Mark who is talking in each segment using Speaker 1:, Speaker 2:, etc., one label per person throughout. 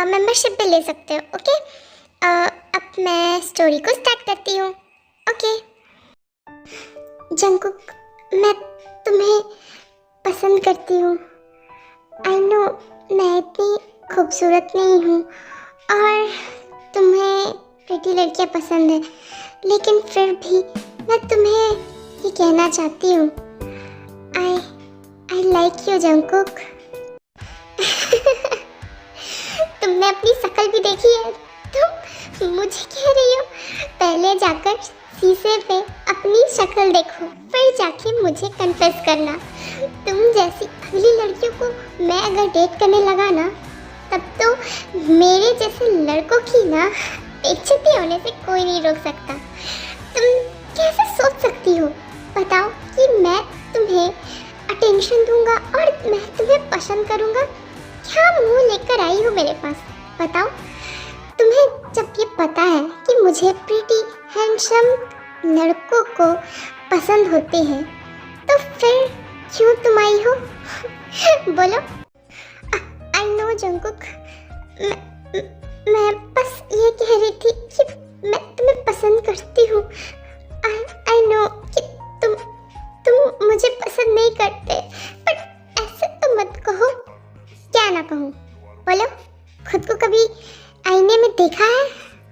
Speaker 1: Membership भी ले सकते हो। ओके, अब मैं स्टोरी को स्टार्ट करती हूँ। ओके जंकुक, मैं तुम्हें पसंद करती हूँ। आई नो मैं इतनी खूबसूरत नहीं हूँ और तुम्हें प्रीटी लड़कियाँ पसंद है, लेकिन फिर भी मैं तुम्हें ये कहना चाहती हूँ, आई आई लाइक यू जंकुक। तुमने अपनी शक्ल भी देखी है? तुम मुझे कह रही हो? पहले जाकर शीशे पे अपनी शक्ल देखो, फिर जाके मुझे कन्फेस करना। तुम जैसी अगली लड़कियों को मैं अगर डेट करने लगा ना, तब तो मेरे जैसे लड़कों की ना बेइज्जती होने से कोई नहीं रोक सकता। तुम कैसे सोच सकती हो? बताओ कि मैं तुम्हें अटेंशन दूंगा और मैं तुम्हें पसंद करूंगा? क्या मुंह लेकर आई हो मेरे पास? बताओ। तुम्हें जब ये पता है कि मुझे प्रीटी हैंडसम लड़कों को पसंद होते हैं, तो फिर क्यों तुम आई हो? बोलो। आई नो जंकुक, मैं बस ये कह रही थी कि मैं तुम्हें पसंद करती हूँ। आई नो कि तुम मुझे पसंद नहीं करते, पर ऐसे तो मत कहो। क्या ना कहूँ? बोलो। खुद को कभी आईने में देखा है?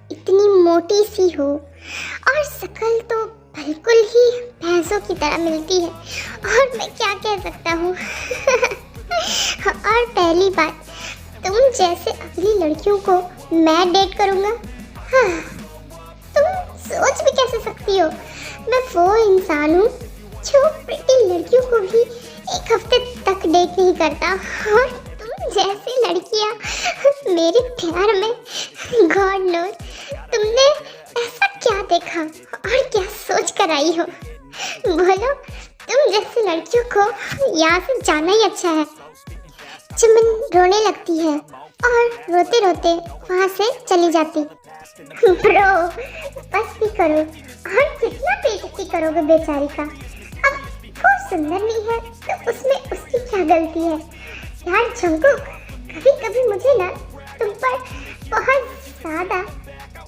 Speaker 1: इतनी मोटी सी हो और शक्ल तो बिल्कुल ही भैंसों की तरह मिलती है, और मैं क्या कह सकता हूँ। और पहली बात, तुम जैसे अगली लड़कियों को मैं डेट करूँगा? हाँ, तुम सोच भी कैसे सकती हो? मैं वो इंसान हूँ जो प्रीटी लड़कियों को भी एक हफ्ते तक डेट नहीं करता, और तुम जैसी लड़कियाँ मेरे प्यार में, गॉड नोस तुमने ऐसा क्या देखा और क्या सोच कर आई हो? बोलो। तुम जैसी लड़कियों को यहाँ से जाना ही अच्छा है। चमन रोने लगती है और रोते रोते वहाँ से चली जाती। ब्रो बस भी करो, और कितना बेइज्जती करोगे बेचारी का? अब वो सुंदर नहीं है तो उसमें उसकी क्या गलती है? यार जंकुक, कभी कभी मुझे ना तुम पर बहुत ज़्यादा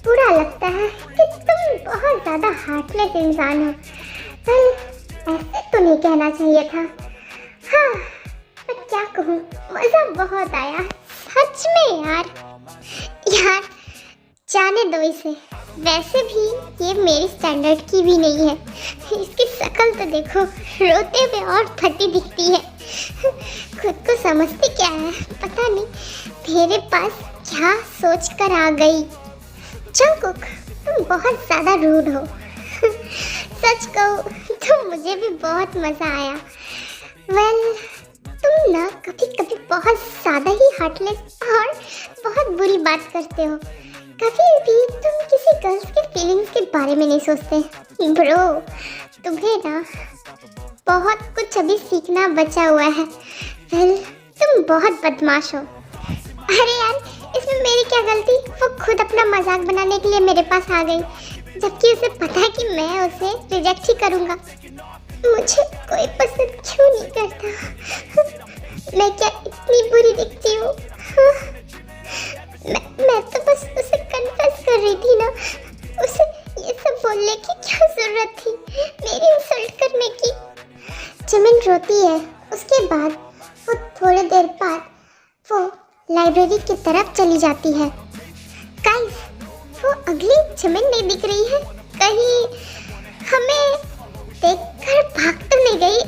Speaker 1: बुरा लगता है कि तुम बहुत ज़्यादा हार्टलेस इंसान हो। ऐसे तो नहीं कहना चाहिए था। हाँ, पर क्या कहूँ, मज़ा बहुत आया सच में यार। यार जाने दो इसे, वैसे भी ये मेरी स्टैंडर्ड की भी नहीं है। इसकी शक्ल तो देखो, रोते हुए और फटी दिखती है। खुद को समझती क्या है पता नहीं, तेरे पास क्या सोच कर आ गई। जंकुक, तुम बहुत ज़्यादा रूड हो। सच कहूँ तो मुझे भी बहुत मज़ा आया। वेल, तुम ना कभी कभी बहुत ज़्यादा ही हार्टलेस और बहुत बुरी बात करते हो। कभी भी तुम किसी गर्ल्स के फीलिंग्स के बारे में नहीं सोचते। ब्रो, तुम्हें ना बहुत कुछ अभी सीखना बचा हुआ है। वेल, तुम बहुत बदमाश हो। अरे यार, इसमें मेरी क्या गलती? वो खुद अपना मजाक बनाने के लिए मेरे पास आ गई, जबकि उसे पता है कि मैं उसे रिजेक्ट ही करूँगा। मुझे कोई पसंद क्यों नहीं करता? मैं क्या इतनी बुरी दिखती हूँ? मैं तो बस उसे कन्फेस कर रही थी ना। उसे ये सब बोलने की क्या जरूरत थी, मेरी इंसल्ट करने की? चमन रोती है। उसके बाद वो थोड़ी देर बाद वो लाइब्रेरी की तरफ चली जाती है। गाइस, वो अगली चमन नहीं दिख रही है? कहीं हमें देखकर भाग तो नहीं गई?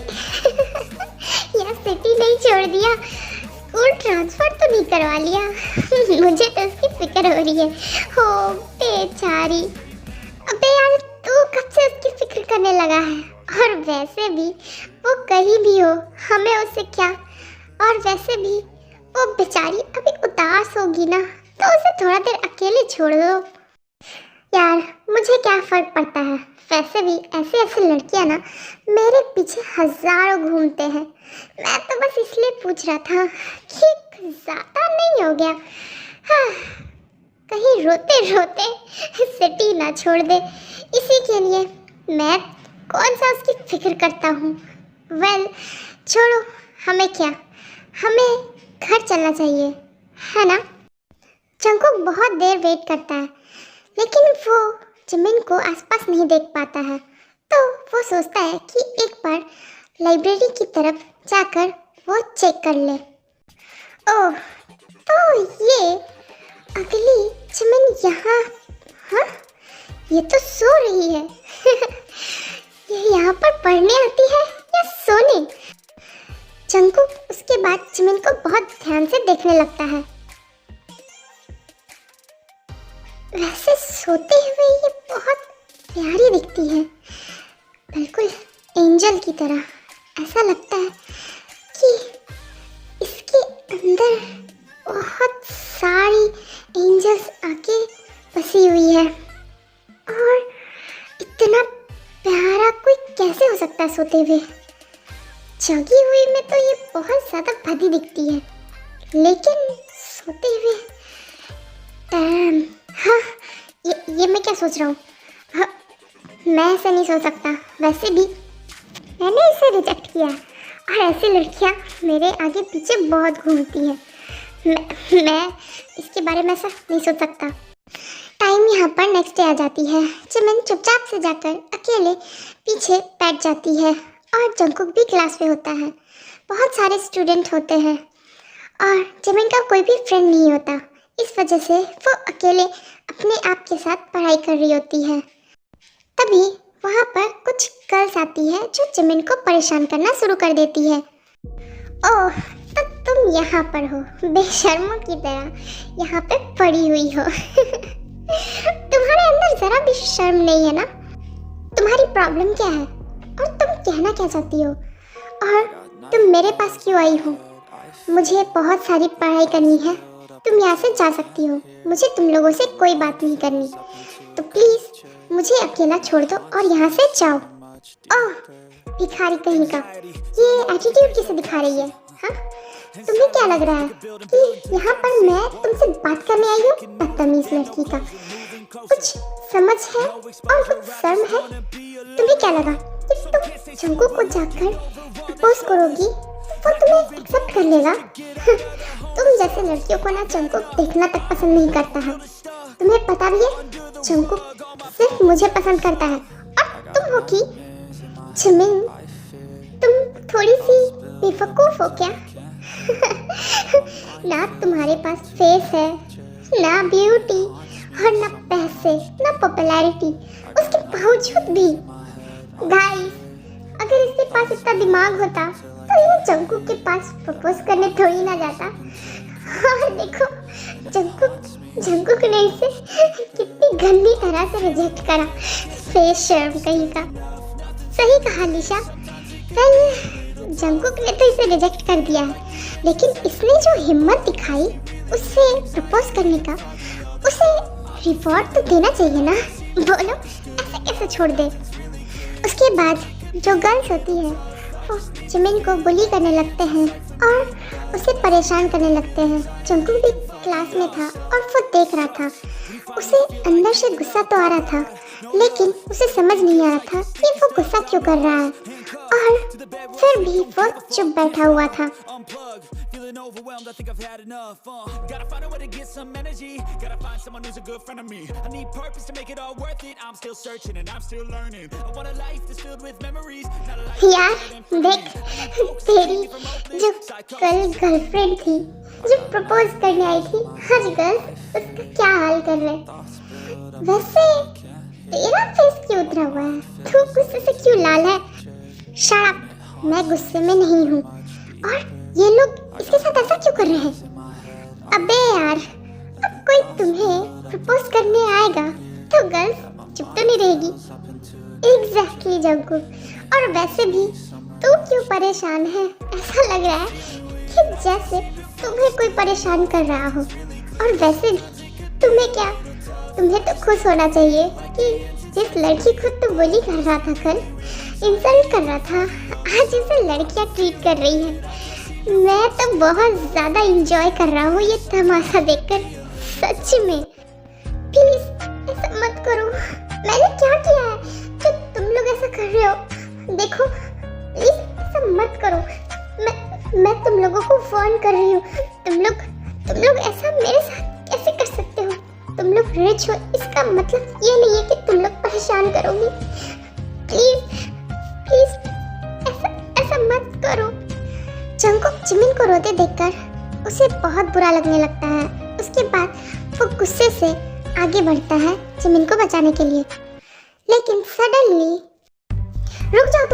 Speaker 1: या सिटी नहीं छोड़ दिया? स्कूल ट्रांसफर तो नहीं करवा लिया? मुझे तो उसकी फिक्र हो रही है। हो बेचारी। अबे यार, तू कब से उसकी फिक्र करने लगा है? और वैसे भी वो कहीं भी हो, हमें उससे क्या? और वैसे भी वो बेचारी अभी उदास होगी ना, तो उसे थोड़ा देर अकेले छोड़ दो। यार मुझे क्या फ़र्क पड़ता है? वैसे भी ऐसे ऐसे लड़कियां ना मेरे पीछे हज़ारों घूमते हैं। मैं तो बस इसलिए पूछ रहा था कि ज़्यादा नहीं हो गया? हाँ, कहीं रोते रोते सिटी ना छोड़ दे, इसी के लिए मैं कौन सा उसकी फिक्र करता हूँ। वेल छोड़ो, हमें क्या, हमें घर चलना चाहिए, है ना? जंगकुक बहुत देर वेट करता है, लेकिन वो जिमिन को आसपास नहीं देख पाता है। तो वो सोचता है कि एक बार लाइब्रेरी की तरफ जाकर वो चेक कर ले। ओह, तो ये अगली जिमिन यहाँ, हाँ, ये तो सो रही है। ये यहाँ पर पढ़ने आती है या सोने? जंगकुक उसके बाद जिमिन को बहुत ध्यान से देखने लगता है। वैसे सोते हुए ये बहुत प्यारी दिखती है, बिल्कुल एंजल की तरह। ऐसा लगता है कि इसके अंदर बहुत सारी एंजल्स आके बसी हुई है। और इतना प्यारा कोई कैसे हो सकता है सोते हुए? जगी हुई में तो ये बहुत ज़्यादा भद्दी दिखती है, लेकिन सोते हुए डैम। हाँ, ये मैं क्या सोच रहा हूँ? हाँ, मैं ऐसे नहीं सोच सकता। वैसे भी मैंने इसे रिजेक्ट किया और ऐसी लड़कियाँ मेरे आगे पीछे बहुत घूमती हैं। मैं इसके बारे में ऐसा नहीं सोच सकता। टाइम यहाँ पर नेक्स्ट डे आ जाती है। जिमिन चुपचाप से जाकर अकेले पीछे बैठ जाती है और जंगकुक भी क्लास में होता है। बहुत सारे स्टूडेंट होते हैं और जिमिन का कोई भी फ्रेंड नहीं होता। इस वजह से वो अकेले अपने आप के साथ पढ़ाई कर रही होती है। तभी वहाँ पर कुछ गर्ल्स आती है जो जिमिन को परेशान करना शुरू कर देती है। ओह, तो तुम यहाँ पर हो, बेशर्मों की तरह यहाँ पे पड़ी हुई हो। तुम्हारे अंदर जरा भी शर्म नहीं है ना? तुम्हारी प्रॉब्लम क्या है और तुम कहना क्या चाहती हो? और तुम मेरे पास क्यों आई हो? मुझे बहुत सारी पढ़ाई करनी है, तुम यहाँ से जा सकती हो। मुझे तुम लोगों से कोई बात नहीं करनी, तो प्लीज मुझे अकेला छोड़ दो और यहाँ से जाओ। ओह, भिखारी कहीं का, ये एटीट्यूड किसे दिखा रही है? हाँ, तुम्हें क्या लग रहा है कि यहाँ पर मैं तुमसे बात करने आई हूँ? बदतमीज लड़की का, कुछ समझ है और कुछ शर्म है? तुम्हें क्या लगा कि तुम जंगकुक को जाकर प्रपोज करोगी वो तुम्हें एक्सेप्ट कर लेगा? तुम जैसे लड़कियों को ना जंगकुक देखना तक पसंद नहीं करता है। तुम्हें पता भी है जंगकुक सिर्फ मुझे पसंद करता है। और तुम हो कि जिमिन, तुम थोड़ी सी बेवकूफ हो क्या? ना तुम्हारे पास फेस है, ना ब्यूटी और ना पैसे, ना पॉपुलैरिटी। उसके बावजूद भी गाइस, अगर इसके पास इतना दिमाग होता तो ये जंगकुक के पास प्रपोज करने थोड़ी ना जाता। और देखो जंगकुक ने इसे कितनी गंदी तरह से रिजेक्ट करा। फेस शर्म कहीं का। सही कहा लिशा, जंगकुक ने तो इसे रिजेक्ट कर दिया है, लेकिन इसने जो हिम्मत दिखाई उससे प्रपोज करने का, उसे रिवॉर्ड तो देना चाहिए ना। बोलो ऐसे कैसे छोड़ दे? उसके बाद जो गर्ल्स होती है वो जिमिन को बुली करने लगते हैं और उसे परेशान करने लगते हैं। जंगकुक भी क्लास में था और वो देख रहा था। उसे अंदर से गुस्सा तो आ रहा था, लेकिन उसे समझ नहीं आ रहा था कि वो गुस्सा क्यों कर रहा है, और फिर भी वो चुप बैठा हुआ था।
Speaker 2: Overwhelmed, I think I've had enough. Gotta find a way to get some energy. Gotta find someone who's a good friend of me. I need purpose to make it all worth it. I'm still searching and I'm still learning. I want a life that's filled with memories. Not a life
Speaker 1: यार देख, तेरी जो कल girlfriend थी जो propose करने आई थी, आज गर्ल्स उसका क्या हाल कर रहे। वैसे तेरा फेस क्यों उतरा हुआ है? तू गुस्से से क्यों लाल है? शट अप, मैं गुस्से में नहीं हूँ। और ये लोग इसके साथ ऐसा क्यों कर रहे हैं? अबे यार, अब कोई तुम्हें प्रपोज करने आएगा तो गर्ल्स चुप तो नहीं रहेगी। एग्जैक्टली जंगकुक, और वैसे भी तू क्यों परेशान है? ऐसा लग रहा है कि जैसे तुम्हें कोई परेशान कर रहा हो। और वैसे भी तुम्हें क्या, तुम्हें तो खुश होना चाहिए कि जिस लड़की को तू बुली कर रहा था, कल इंसल्ट कर रहा था, आज उसे लड़कियां ट्रीट कर रही है। मैं तो बहुत ज़्यादा इंजॉय कर रहा हूँ ये तमाशा देखकर, सच में। प्लीज ऐसा मत करो। मैंने क्या किया है जो तुम लोग ऐसा कर रहे हो? देखो प्लीज ऐसा मत करो। मैं तुम लोगों को फोन कर रही हूँ। तुम लोग ऐसा मेरे साथ कैसे कर इसका मतलब ये नहीं है कि तुम लोग परेशान करोगे। प्लीज प्लीज ऐसा ऐसा मत करो। जंगकुक जिमिन को रोते देखकर उसे बहुत बुरा लगने लगता है। उसके बाद वो गुस्से से आगे बढ़ता है जिमिन को बचाने के लिए, लेकिन सडनली रुक जाओ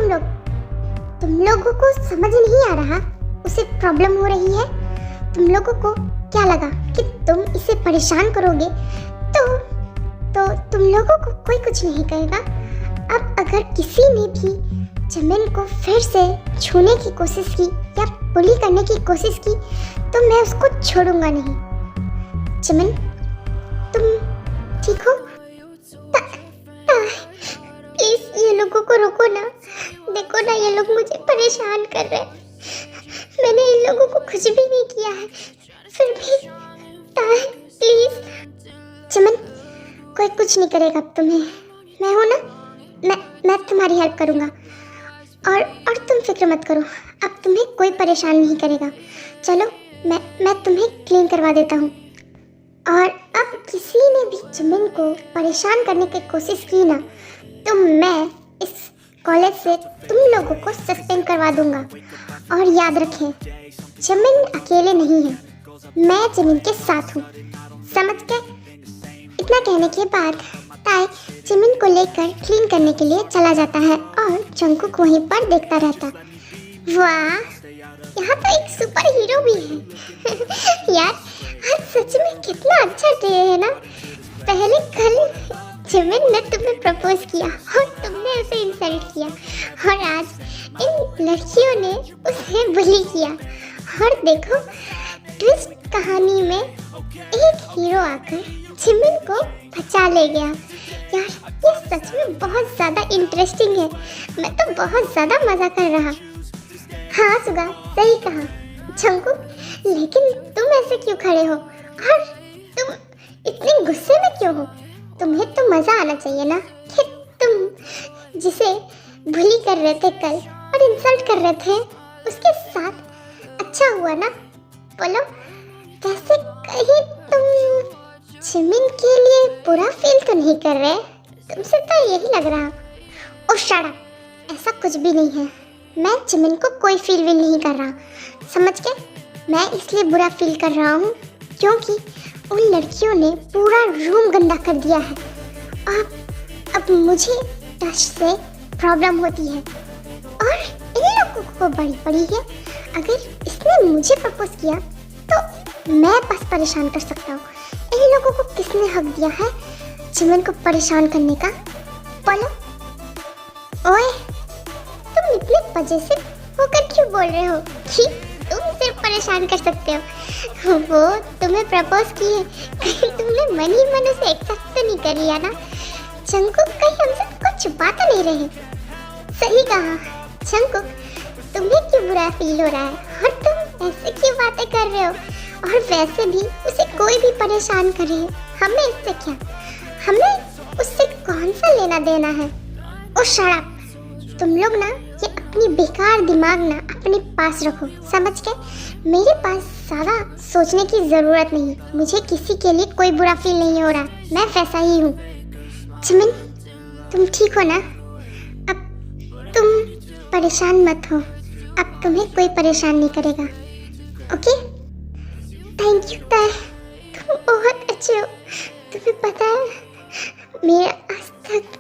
Speaker 1: तुम लोगों को समझ नहीं आ रहा उसे प्रॉब्लम हो रही है। तुम लोगों को क्या लगा कि तुम इसे परेशान करोगे तो तुम लोगों को कोई कुछ नहीं कहेगा। अब अगर किसी ने भी जिमिन को फिर से छूने की कोशिश की या बुली करने की कोशिश की तो मैं उसको छोड़ूंगा नहीं। जिमिन तुम ठीक हो? प्लीज ये लोगों को रोको ना। देखो ना ये लोग मुझे परेशान कर रहे हैं। मैंने इन लोगों को कुछ भी नहीं किया है, फिर भी प्लीज। जिमिन कोई कुछ नहीं करेगा अब तुम्हें। मैं हूं ना, मैं तुम्हारी हेल्प करूंगा और तुम फिक्र मत करो। अब तुम्हें कोई परेशान नहीं करेगा। चलो मैं तुम्हें क्लीन करवा देता हूँ। और अब किसी ने भी जिमिन को परेशान करने की कोशिश की ना तो मैं इस कॉलेज से तुम लोगों को सस्पेंड करवा दूंगा। और याद रखें जिमिन अकेले नहीं है, मैं जिमिन के साथ हूँ, समझ गए? इतना कहने के बाद ताई जिमिन को लेकर क्लीन करने के लिए चला जाता है और जंगकुक वहीं पर देखता रहता। वाह, यहाँ तो एक सुपर हीरो भी है। यार आज सच में कितना अच्छा डे है ना। पहले कल जिमिन ने तुम्हें प्रपोज किया और तुमने उसे इंसल्ट किया, और आज इन लड़कियों ने उसे बुली किया। और देखो ट्विस्ट कहानी में एक हीरो आकर जिमिन को बचा ले गया। यार ये सच में बहुत ज़्यादा इंटरेस्टिंग है। मैं तो बहुत ज़्यादा मज़ा कर रहा। हाँ सुगा, सही कहा जंगकुक, लेकिन तुम ऐसे क्यों खड़े हो और तुम इतने गुस्से में क्यों हो? तुम्हें तो मज़ा आना चाहिए ना कि तुम जिसे बुली कर रहे थे कल और इंसल्ट कर रहे थे उसके साथ अच्छा हुआ ना। बोलो कैसे कहीं तुम जिमिन के लिए बुरा फील तो नहीं कर रहे? तुमसे तो यही लग रहा। ओ शट अप, ऐसा कुछ भी नहीं है। मैं जिमिन को कोई फील भी नहीं कर रहा, समझ के? मैं इसलिए बुरा फील कर रहा हूँ क्योंकि उन लड़कियों ने पूरा रूम गंदा कर दिया है। अब मुझे टच से प्रॉब्लम होती है और इन लोगों को बड़ी है। अगर इसने मुझे प्रपोज किया तो मैं बस परेशान कर सकता हूँ। इन लोगों को किसने हक दिया है जिमिन को परेशान करने का? बोलो। ओए तुम इतने मजे से होकर क्यों बोल रहे हो कि तुम सिर्फ परेशान कर सकते हो? वो तुम्हें प्रपोज किए, कहीं तुमने मन ही मन उसे एक्सेप्ट तो नहीं कर लिया ना? जंगकुक कहीं हमसे कुछ छुपा तो नहीं रहे? सही कहा जंगकुक, तुम्हें क्यों बुरा फील हो रहा है और तुम ऐसे क्यों बातें कर रहे हो? और वैसे भी उसे कोई भी परेशान करे, हमें इससे क्या? हमें उससे कौन सा लेना देना है? ओ शट अप, तुम लोग ना ये अपनी बेकार दिमाग ना अपने पास रखो, समझ के? मेरे पास ज़्यादा सोचने की ज़रूरत नहीं। मुझे किसी के लिए कोई बुरा फील नहीं हो रहा, मैं वैसा ही हूँ। जिमिन तुम ठीक हो ना? अब तुम परेशान मत हो, अब तुम्हें कोई परेशान नहीं करेगा, ओके? थैंक यू ताई, तुम बहुत अच्छे हो। तुम्हें पता है मेरा आज तक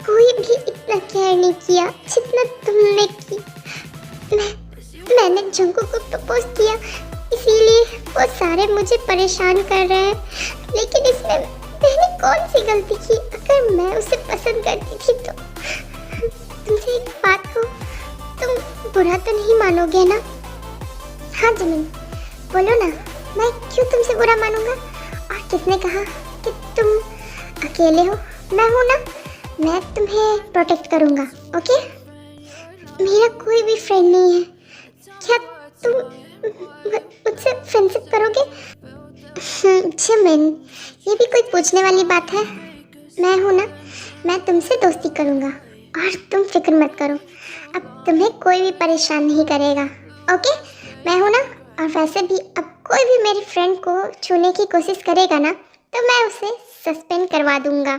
Speaker 1: कोई भी इतना केयर नहीं किया जितना तुमने की। मैंने जंगकुक को प्रपोज किया, इसीलिए वो सारे मुझे परेशान कर रहे हैं, लेकिन इसमें मैंने कौन सी गलती की? अगर मैं उसे पसंद करती थी तो। तुमसे एक बात कहूं, तुम बुरा तो नहीं मानोगे ना? हाँ जिमिन बोलो ना, मैं क्यों तुमसे बुरा मानूंगा? और किसने कहा कि तुम अकेले हो? मैं हूं ना, मैं तुम्हें प्रोटेक्ट करूंगा, ओके? मेरा कोई भी फ्रेंड नहीं है, क्या तुम मुझसे फ्रेंडशिप करोगे? जिमिन ये भी कोई पूछने वाली बात है? मैं हूं ना, मैं तुमसे दोस्ती करूंगा और तुम फिक्र मत करो, अब तुम्हें कोई भी परेशान नहीं करेगा, ओके? मैं हूं ना। और वैसे भी अब कोई भी मेरी फ्रेंड को छूने की कोशिश करेगा ना तो मैं उसे सस्पेंड करवा दूंगा।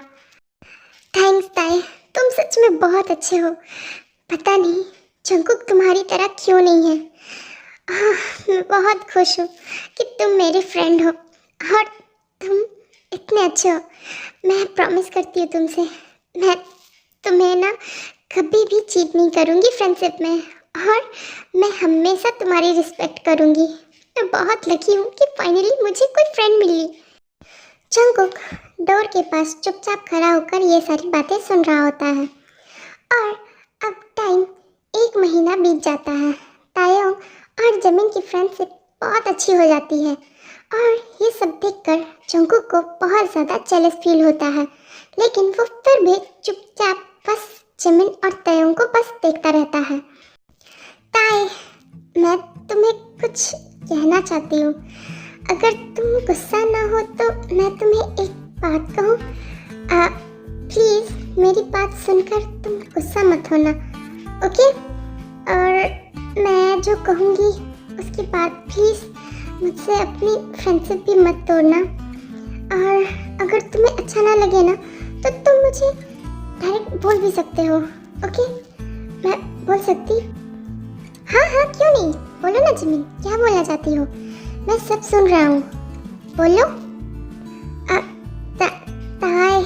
Speaker 1: थैंक्स ताई, तुम सच में बहुत अच्छे हो। पता नहीं जंकुक तुम्हारी तरह क्यों नहीं है। मैं बहुत खुश हूँ कि तुम मेरे फ्रेंड हो और तुम इतने अच्छे हो। मैं प्रॉमिस करती हूँ तुमसे, मैं तुम्हें ना कभी भी चीट नहीं करूँगी फ्रेंडशिप में, और मैं हमेशा तुम्हारी रिस्पेक्ट करूँगी। मैं बहुत लकी हूँ कि फाइनली मुझे कोई फ्रेंड मिली। जंकुक डोर के पास चुपचाप खड़ा होकर ये सारी बातें सुन रहा होता है और अब टाइम 1 महीना बीत जाता है। तायोंग और जमीन की फ्रेंडशिप बहुत अच्छी हो जाती है और ये सब देखकर जंकुक को बहुत ज़्यादा जेलस फील होता है, लेकिन वो फिर भी चुपचाप बस जमीन और तायोंग को बस देखता रहता है। ताई, मैं तुम्हें कुछ कहना चाहती हूँ। अगर तुम गुस्सा ना हो तो मैं तुम्हें एक बात कहूँ। प्लीज़ मेरी बात सुनकर तुम गुस्सा मत होना, ओके? और मैं जो कहूँगी उसके बाद प्लीज़ मुझसे अपनी फ्रेंडशिप भी मत तोड़ना। और अगर तुम्हें अच्छा ना लगे ना तो तुम मुझे डायरेक्ट बोल भी सकते हो, ओके? मैं बोल सकती? हाँ हाँ, क्यों नहीं, बोलो ना जिमिन, क्या बोलना चाहती हो? मैं सब सुन रहा हूँ, बोलो। ताई,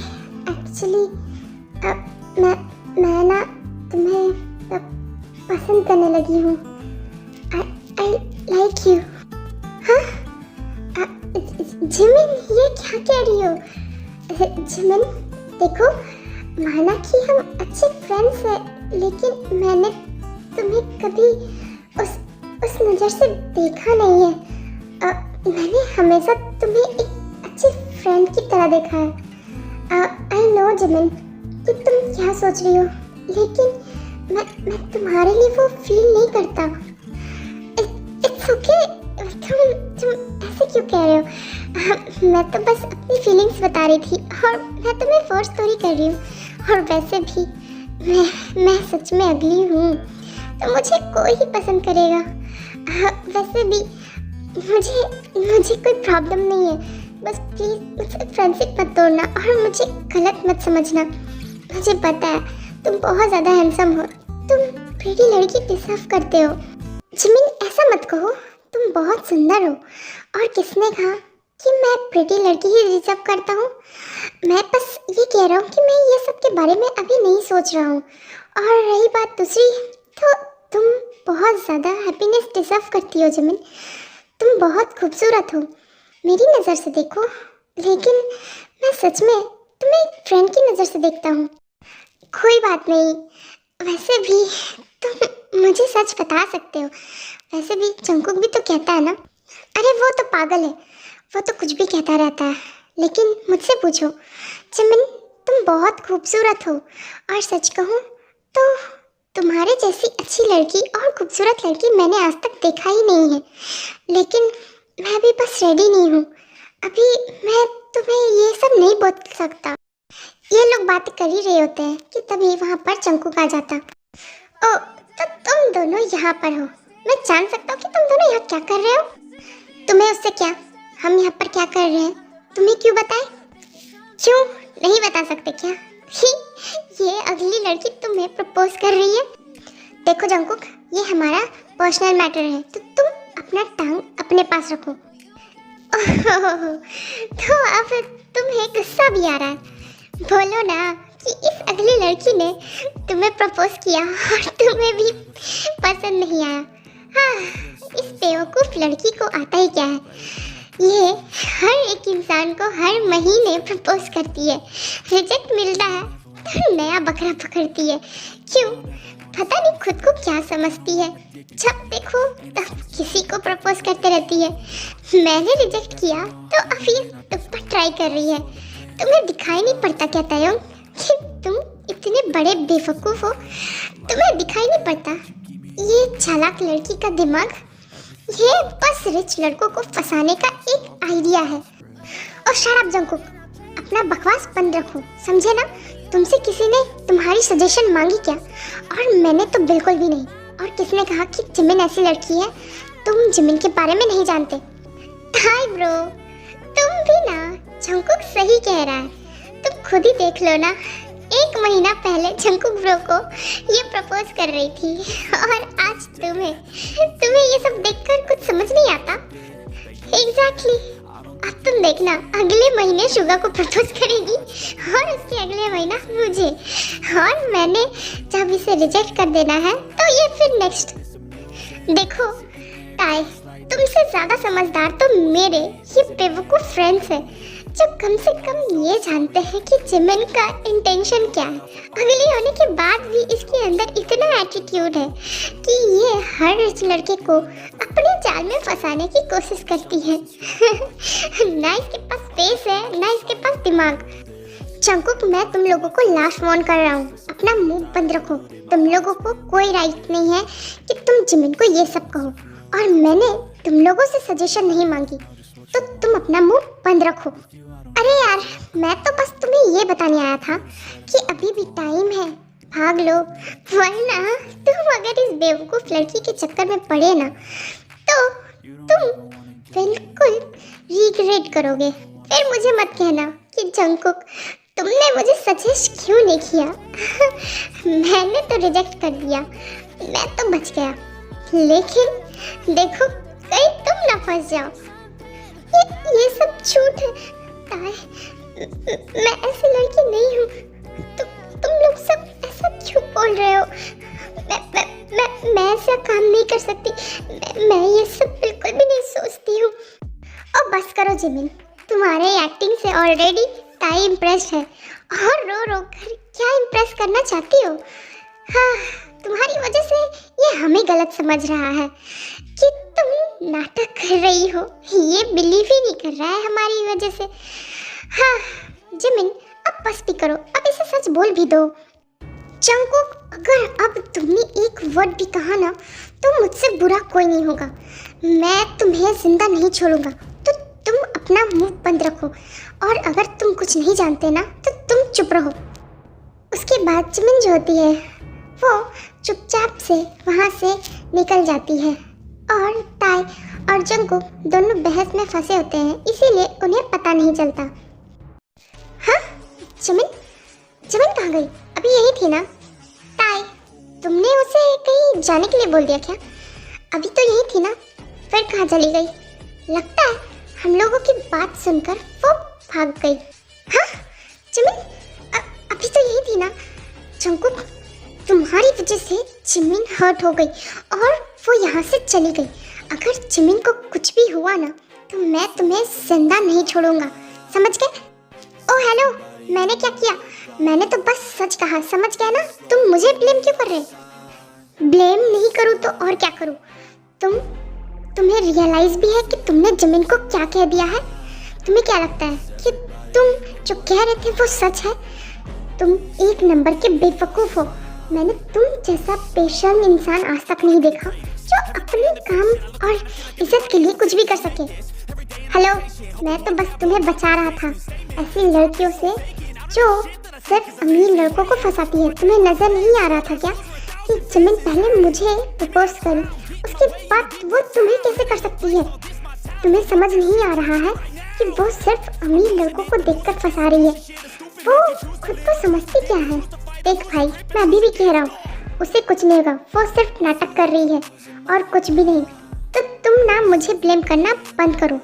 Speaker 1: एक्चुअली मैं ना तुम्हें पसंद करने लगी हूँ। I like you. हाँ जिमिन, ये क्या कह रही हो? जिमिन देखो, माना कि हम अच्छे फ्रेंड्स हैं, लेकिन मैंने तुम्हें कभी उस नज़र से देखा नहीं है। मैंने हमेशा तुम्हें एक अच्छे फ्रेंड की तरह देखा है। आई नो जिमिन कि तुम क्या सोच रही हो, लेकिन मैं तुम्हारे लिए वो फील नहीं करता। इट्स ओके, तुम ऐसे क्यों कह रहे हो? मैं तो बस अपनी फीलिंग्स बता रही थी और मैं तुम्हें फोर्स थोड़ी कर रही हूँ। और वैसे भी मैं सच में अगली हूँ, तो मुझे कोई ही पसंद करेगा। वैसे भी मुझे कोई प्रॉब्लम नहीं है। बस प्लीज़ मुझसे फ्रेंडशिप मत तोड़ना और मुझे गलत मत समझना। मुझे पता है तुम बहुत ज़्यादा हैंडसम हो, तुम प्रीटी लड़की डिजर्व करते हो। जिमिन, ऐसा मत कहो, तुम बहुत सुंदर हो। और किसने कहा कि मैं प्रीटी लड़की ही डिजर्व करता हूँ? मैं बस ये कह रहा हूँ कि मैं ये सब के बारे में अभी नहीं सोच रहा हूँ। और रही बात दूसरी, तो तुम बहुत ज़्यादा हैप्पीनेस डिजर्व करती हो जिमिन। तुम बहुत खूबसूरत हो मेरी नज़र से देखो, लेकिन मैं सच में तुम्हें एक फ्रेंड की नज़र से देखता हूँ। कोई बात नहीं, वैसे भी तुम मुझे सच बता सकते हो। वैसे भी जंकुक भी तो कहता है ना। अरे वो तो पागल है, वो तो कुछ भी कहता रहता है। लेकिन मुझसे पूछो जिमिन, तुम बहुत खूबसूरत हो और सच कहूँ तो तुम्हारे जैसी अच्छी लड़की और खूबसूरत लड़की मैंने आज तक देखा ही नहीं है। लेकिन मैं भी बस रेडी नहीं हूँ। अभी मैं तुम्हें ये सब नहीं बोल सकता। ये लोग बात कर ही रहे होते हैं कि तभी वहाँ पर जंकुक आ जाता। ओ, तो तुम दोनों यहाँ पर हो। मैं जान सकता हूँ कि तुम दोनों यहाँ क्या कर रहे हो? तुम्हें उससे क्या, हम यहाँ पर क्या कर रहे हैं तुम्हें क्यों बताएं? क्यों नहीं बता सकते क्या? ये अगली लड़की तुम्हें प्रपोज कर रही है। देखो जंकुक, ये हमारा पर्सनल मैटर है, तो तुम अपना टांग अपने पास रखो। तो अब तुम्हें गुस्सा भी आ रहा है। बोलो ना कि इस अगली लड़की ने तुम्हें प्रपोज किया और तुम्हें भी पसंद नहीं आया। हाँ, इस बेवकूफ़ लड़की को आता ही क्या है? ये हर एक इंसान को हर महीने प्रपोज करती है, रिजेक्ट मिलता है तो नया बकरा पकड़ती है। क्यों? पता नहीं खुद को क्या समझती है। जब देखो तब किसी को प्रपोज करते रहती है। मैंने रिजेक्ट किया तो अब ये तुम पर ट्राई कर रही है। तुम्हें दिखाई नहीं पड़ता क्या तायोंग कि तुम इतने बड़े बेवकूफ़ हो? तुम्हें दिखाई नहीं पड़ता? ये चालाक लड़की का दिमाग, ये बस रिच लड़कों को फंसाने का एक आइडिया है। और शराब जंकुक, अपना बकवास बंद रखो, समझे ना? तुमसे किसी ने तुम्हारी सजेशन मांगी क्या? और मैंने तो बिल्कुल भी नहीं। और किसने कहा कि जिमिन ऐसी लड़की है? तुम जिमिन के बारे में नहीं जानते। हाय ब्रो, तुम भी ना जंकुक सही कह रहा है। तुम खुद ही देख लो ना, 1 महीना पहले जंकुक ब्रो को ये प्रपोज कर रही थी और आज तुम्हें ये सब देखकर कुछ समझ नहीं आता। एग्जैक्टली। अब तुम देखना, अगले महीने शुगा को प्रपोज करेगी और उसके अगले महीना मुझे, और मैंने जब इसे रिजेक्ट कर देना है तो ये फिर नेक्स्ट। देखो ताई, तुमसे ज्यादा समझदार तो मेरे ये बेवकूफ फ्रेंड्स हैं, जो कम से कम ये जानते हैं कि जिमिन का इंटेंशन क्या है। अगली होने के बाद भी इसके अंदर इतना एटीट्यूड है कि ये हर रिच लड़के को अपने जाल में फंसाने की कोशिश करती है। ना इसके पास स्पेस है, ना इसके पास दिमाग। जंकुक, मैं तुम लोगों को लास्ट वार्न कर रहा हूँ, अपना मुंह बंद रखो। तुम लोगों को कोई राइट नहीं है कि तुम जिमिन को ये सब कहो, और मैंने तुम लोगों से सजेशन नहीं मांगी, तो तुम अपना मुंह बंद रखो। अरे यार, मैं तो बस तुम्हें ये बताने आया था कि अभी भी टाइम है, भाग लो, वरना तुम अगर इस बेवकूफ लड़की के चक्कर में पड़े ना तो तुम बिल्कुल रिग्रेट करोगे। फिर मुझे मत कहना कि जंकुक तुमने मुझे सजेस्ट क्यों नहीं किया। मैंने तो रिजेक्ट कर दिया, मैं तो बच गया, लेकिन देखो कहीं तुम ना फंस जाओ। ये सब झूठ है ताई, मैं ऐसी लड़की नहीं हूँ। तुम लोग सब ऐसा क्यों बोल रहे हो? मैं ऐसा काम नहीं कर सकती, मैं ये सब बिल्कुल भी नहीं सोचती हूँ। और बस करो जिमिन, तुम्हारे एक्टिंग से ऑलरेडी ताई इम्प्रेस्ड है, और रो रो कर क्या इम्प्रेस करना चाहती हो? हाँ, तुम्हारी वजह से ये हमें गलत समझ रहा है कि तुम नाटक कर रही हो, ये बिलीव ही नहीं कर रहा है हमारी वजह से। हाँ जिमिन, अब बस भी करो, अब इसे सच बोल भी दो। जंकुक, अगर अब तुमने एक वर्ड भी कहा ना तो मुझसे बुरा कोई नहीं होगा, मैं तुम्हें जिंदा नहीं छोड़ूंगा। तो तुम अपना मुंह बंद रखो, और अगर तुम कुछ नहीं जानते ना तो तुम चुप रहो। उसके बाद जिमिन जो होती है वो चुपचाप से वहाँ से निकल जाती है, और ताई और जंकुक दोनों बहस में फंसे होते हैं, इसीलिए उन्हें पता नहीं चलता। हाँ जिमिन कहाँ गई? अभी यही थी ना? ताई, तुमने उसे कहीं जाने के लिए बोल दिया क्या? अभी तो यही थी ना, फिर कहाँ चली गई? लगता है हम लोगों की बात सुनकर वो भाग गई। हाँ जिमिन, अभी तो यही थी ना। जंकुक, तुम्हारी वजह से जिमिन हर्ट हो गई और वो यहाँ से चली गई। अगर जिमिन को कुछ भी हुआ ना तो मैं तुम्हें जिंदा नहीं छोड़ूंगा, समझ गए? ओह हेलो, मैंने क्या किया? मैंने तो बस सच कहा, समझ गए ना? तुम मुझे ब्लेम क्यों कर रहे? ब्लेम नहीं करूँ तो और क्या करूँ? तुम्हें रियलाइज भी है कि तुमने जिमिन को क्या कह दिया है? तुम्हें क्या लगता है कि तुम जो कह रहे थे वो सच है? तुम एक नंबर के बेवकूफ़ हो। मैंने तुम जैसा पेशेंट इंसान आज तक नहीं देखा जो अपने काम और इज्जत के लिए कुछ भी कर सके। हेलो, मैं तो बस तुम्हें बचा रहा था ऐसी लड़कियों से जो सिर्फ अमीर लड़कों को फंसाती है। तुम्हें नजर नहीं आ रहा था क्या कि जिमिन पहले मुझे प्रपोज करी, उसके बाद वो तुम्हें कैसे कर सकती है? तुम्हें समझ नहीं आ रहा है कि वो सिर्फ अमीर लड़कों को देखकर फंसा रही है। वो खुद को समझती क्या है? देख भाई, मैं अभी भी कह रहा हूँ, उसे कुछ नहीं होगा, वो सिर्फ नाटक कर रही है और कुछ भी नहीं। तो तुम ना मुझे ब्लेम करना बंद करो।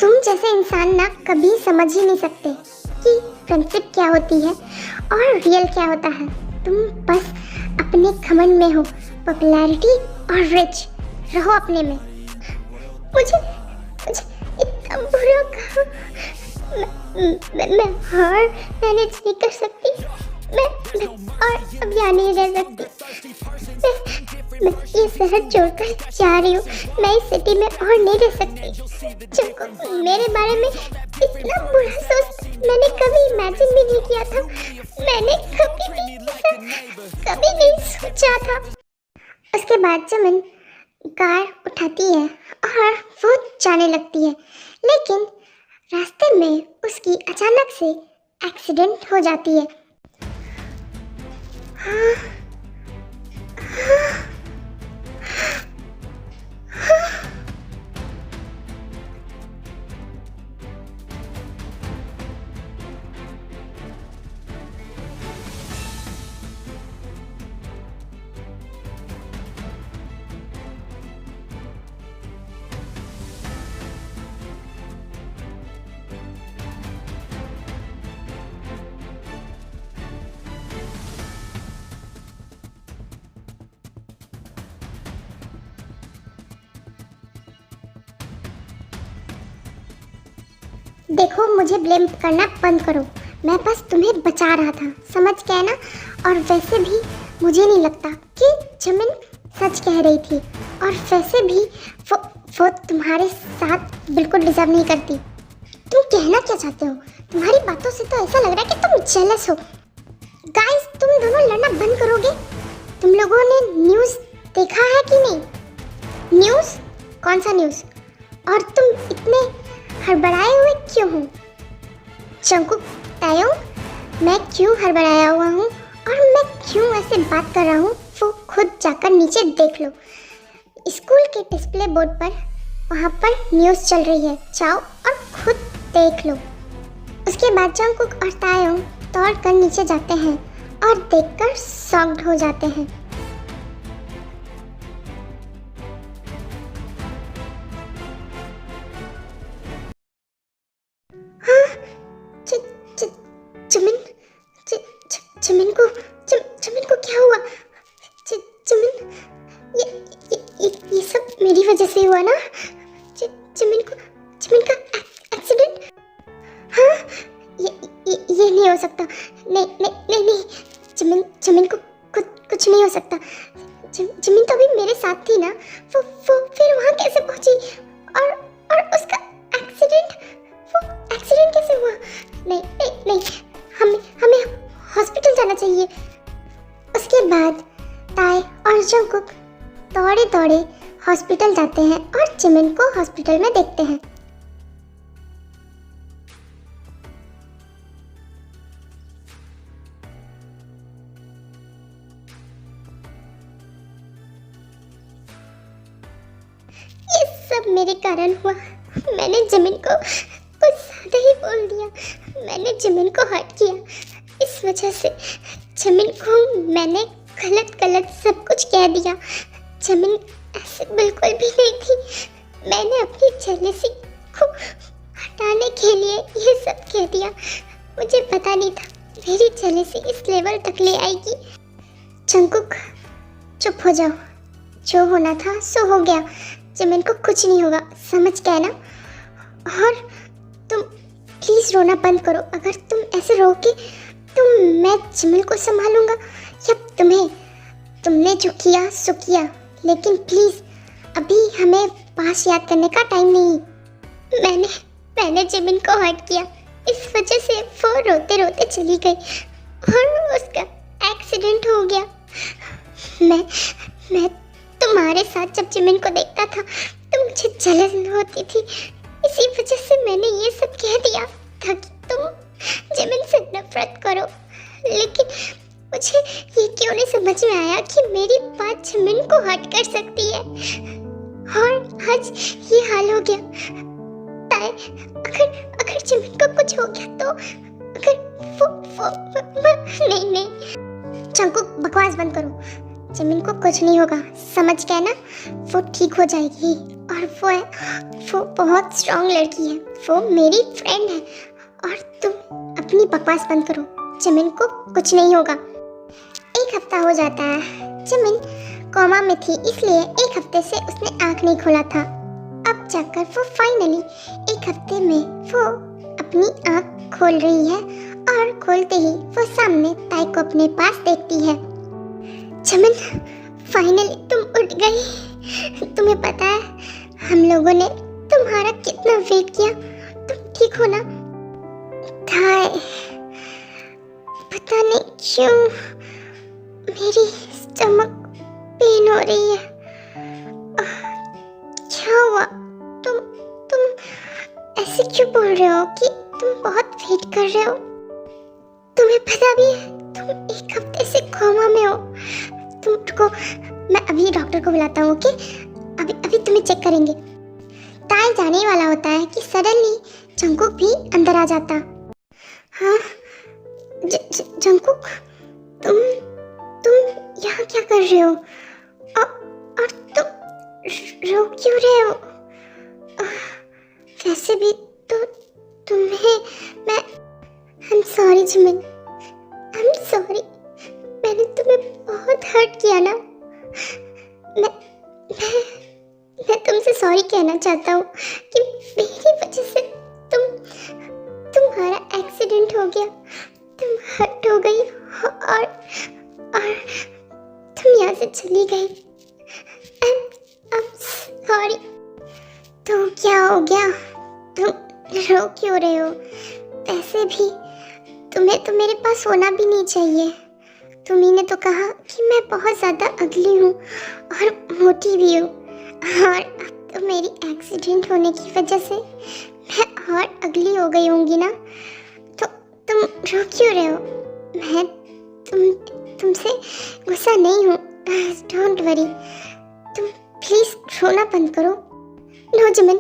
Speaker 1: तुम जैसे इंसान ना कभी समझ ही नहीं सकते कि फ्रेंडशिप क्या होती है और रियल क्या होता है। तुम बस अपने घमंड में हो, पॉपुलैरिटी और रिच रहो अपने में। मुझे इतना बुरा कहा, मैं हार मैनेज नहीं कर सकती, मैं और अब यहाँ नहीं रह सकती। मैं ये शहर छोड़कर जा रही हूँ, मैं इस सिटी में और नहीं रह सकती। जब मेरे बारे में इतना बुरा सोच मैंने कभी इमेजिन भी नहीं किया था, मैंने कभी नहीं सोचा था। उसके बाद जिमिन कार उठाती है और वो जाने लगती है, लेकिन रास्ते में उसकी अचानक से एक्सीडेंट हो जाती है। देखो, मुझे ब्लेम करना बंद करो। मैं बस तुम्हें बचा रहा था, समझ गए ना? और वैसे भी मुझे नहीं लगता कि जमिन सच कह रही थी, और वैसे भी वो तुम्हारे साथ बिल्कुल डिजर्व नहीं करती। तुम कहना क्या चाहते हो? तुम्हारी बातों से तो ऐसा लग रहा है कि तुम जेलस हो। गाइस, तुम दोनों लड़ना बंद करोगे? तुम लोगों ने न्यूज़ देखा है कि नहीं? न्यूज़? कौन सा न्यूज़? और तुम इतने हड़बड़ाए हुए क्यों हो? जंगकुक, तायोंग, मैं क्यों हड़बड़ाया हुआ हूँ और मैं क्यों ऐसे बात कर रहा हूँ, वो खुद जाकर नीचे देख लो। स्कूल के डिस्प्ले बोर्ड पर वहाँ पर न्यूज़ चल रही है, जाओ और खुद देख लो। उसके बाद जंगकुक और तायोंग दौड़ कर नीचे जाते हैं और देखकर शॉक्ड हो जाते हैं। जमिन, जमिन को क्या हुआ? जमिन, ये सब मेरी वजह से हुआ ना? जमिन का एक्सीडेंट? हाँ, ये नहीं हो सकता। नहीं, जमिन को कुछ नहीं हो सकता। जमिन तो अभी मेरे साथ थी ना। वो फिर वहाँ कैसे पहुँची? और उसका एक्सीडेंट, वो एक्सीडेंट कैसे हुआ? नहीं, हमें हॉस्पिटल जाना चाहिए। उसके बाद ताई और जंगकुक दौड़े हॉस्पिटल जाते हैं और जिमिन को हॉस्पिटल में देखते हैं। ये सब मेरे कारण हुआ। मैंने जिमिन को कुछ ज्यादा ही बोल दिया। मैंने जिमिन को हर्ट किया। इस वजह से जिमिन को मैंने गलत सब कुछ कह दिया। जिमिन ऐसे बिल्कुल भी नहीं थी। मैंने अपनी जेलसी को हटाने के लिए ये सब कह दिया। मुझे पता नहीं था मेरी जेलसी इस लेवल तक ले आएगी। जंगकुक, चुप हो जाओ। जो होना था सो हो गया। जिमिन को कुछ नहीं होगा, समझ गए ना? और तुम प्लीज रोना बंद करो। अगर तुम ऐसे रोगे तो मैं जिमिन को संभालूंगा या तुमने जो किया सो किया, लेकिन प्लीज अभी हमें पास याद करने का टाइम नहीं। मैंने जिमिन को हर्ट किया, इस वजह से वो रोते रोते चली गई और उसका एक्सीडेंट हो गया। मैं तुम्हारे साथ जब जिमिन को देखता था तो मुझे जलन होती थी। इसी वजह से मैंने ये सब कह दिया ताकि तुम जिमिन से नफरत करो। लेकिन मुझे ये क्यों नहीं समझ में आया कि मेरी बात जिमिन को हर्ट कर सकती है। और आज ये हाल हो गया। ताई, अगर जिमिन को कुछ हो गया तो अगर वो नहीं। जंगकुक, बकवास बंद करो। जिमिन को कुछ नहीं होगा, समझ गए ना? वो ठीक हो जाएगी। और वो बहुत स्ट्रांग लड़की है। वो मेरी फ्रेंड है। और तुम अपनी बकवास बंद करो। जिमिन को कुछ नहीं होगा। 1 हफ्ता हो जाता है। जिमिन कोमा में थी, इसलिए 1 हफ्ते से उसने आँख नहीं खोला था। अब जाकर वो फाइनली 1 हफ्ते में वो अपनी आँख खोल रही है और खोलते ही वो सामने ताई को अपने पास देखती है। जिमिन, फाइनली तुम उठ गई। तुम्हें पता है हम लोगों ने तुम्हारा कितना वेट किया। तुम ठीक हो ना? ताई, पता नहीं क्यों मेरी स्टमक पेन हो रही है। क्या हुआ? तुम ऐसे क्यों बोल रहे हो कि तुम बहुत वेट कर रहे हो? तुम्हें पता भी है तुम 1 हफ्ते से कोमा में हो। तुम रुको, मैं अभी डॉक्टर को बुलाता हूँ। ओके, अभी तुम्हें चेक करेंगे। ताई जाने वाला होता है कि सडनली जंगकुक भी अंदर आ जाता। हाँ, जंगकुक, तुम यहाँ क्या कर रहे हो? और तुम रो क्यों रहे हो? वैसे भी तो तुम्हें मैं I'm sorry Jimin, I'm sorry। मैंने तुम्हें बहुत हर्ट किया ना। मैं तुमसे सॉरी कहना चाहता हूँ कि मेरी वजह से तुम एक्सीडेंट हो गया, तुम हर्ट हो गई और तुम यहाँ से चली गई। I'm sorry। तो क्या हो गया, तुम रो क्यों रहे हो? वैसे भी तुम्हें तो मेरे पास होना भी नहीं चाहिए। तुम्ही ने तो कहा कि मैं बहुत ज़्यादा अगली हूँ और मोटी भी हूँ, और अब तो मेरी एक्सीडेंट होने की वजह से मैं और अगली हो गई होंगी ना। तो तुम रो क्यों रहे हो? मैं तुमसे गुस्सा नहीं हूँ, डोंट वरी। तुम प्लीज़ रोना बंद करो। नो जिमिन,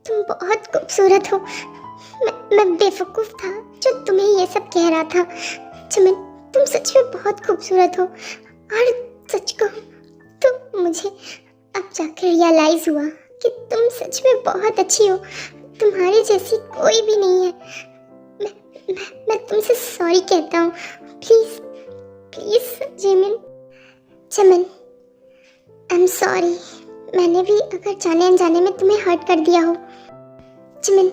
Speaker 1: तुम बहुत खूबसूरत हो। मैं बेवकूफ़ था जो तुम्हें ये सब कह रहा था। जिमिन, तुम सच में बहुत खूबसूरत हो, और सच कहूँ तो मुझे अब जाकर रियलाइज़ हुआ कि तुम सच में बहुत अच्छी हो। तुम्हारी जैसी कोई भी नहीं है। मैं तुमसे सॉरी कहता हूँ। Please please Jimin. Jimin, I am sorry. मैंने भी अगर जाने अनजाने में तुम्हें हर्ट कर दिया हो। जिमिन,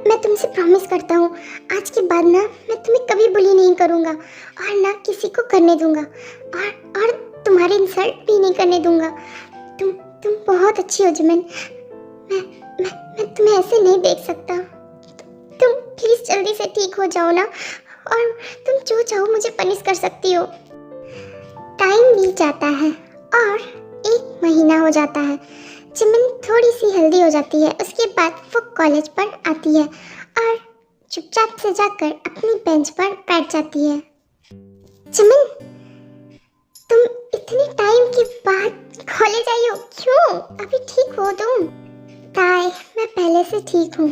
Speaker 1: मैं तुमसे प्रॉमिस करता हूँ, आज के बाद ना मैं तुम्हें कभी बुली नहीं करूँगा और ना किसी को करने दूँगा, और तुम्हारे इंसल्ट भी नहीं करने दूँगा। तुम बहुत अच्छी हो जिमिन। मैं तुम्हें ऐसे नहीं देख सकता। तुम प्लीज़ जल्दी से ठीक हो जाओ ना, और तुम जो चाहो मुझे पनिश कर सकती हो। टाइम बीत जाता है और 1 महीना हो जाता है। जिमिन थोड़ी सी हेल्दी हो जाती है। उसके बाद वो कॉलेज पर आती है और चुपचाप से जाकर अपनी बेंच पर बैठ जाती है। जिमिन, तुम इतने टाइम के बाद कॉलेज आई हो, क्यों? अभी ठीक हो तुम? ताई, मैं पहले से ठीक हूँ,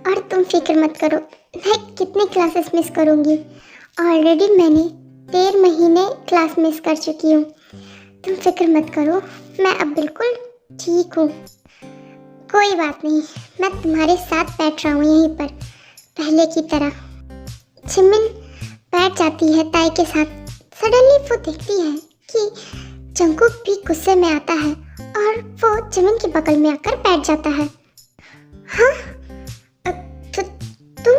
Speaker 1: और तुम फिक्र मत करो। मैं कितने क्लासेस मिस करूँगी? ऑलरेडी मैंने 13 महीने क्लास मिस कर चुकी हूँ। तुम फिक्र मत करो, मैं अब बिल्कुल ठीक हूँ। कोई बात नहीं, मैं तुम्हारे साथ बैठ रहा हूँ यहीं पर, पहले की तरह। जिमिन बैठ जाती है ताई के साथ। सडनली वो देखती है कि जंगकुक भी गुस्से में आता है और वो जिमिन के बगल में आकर बैठ जाता है। हाँ, तुम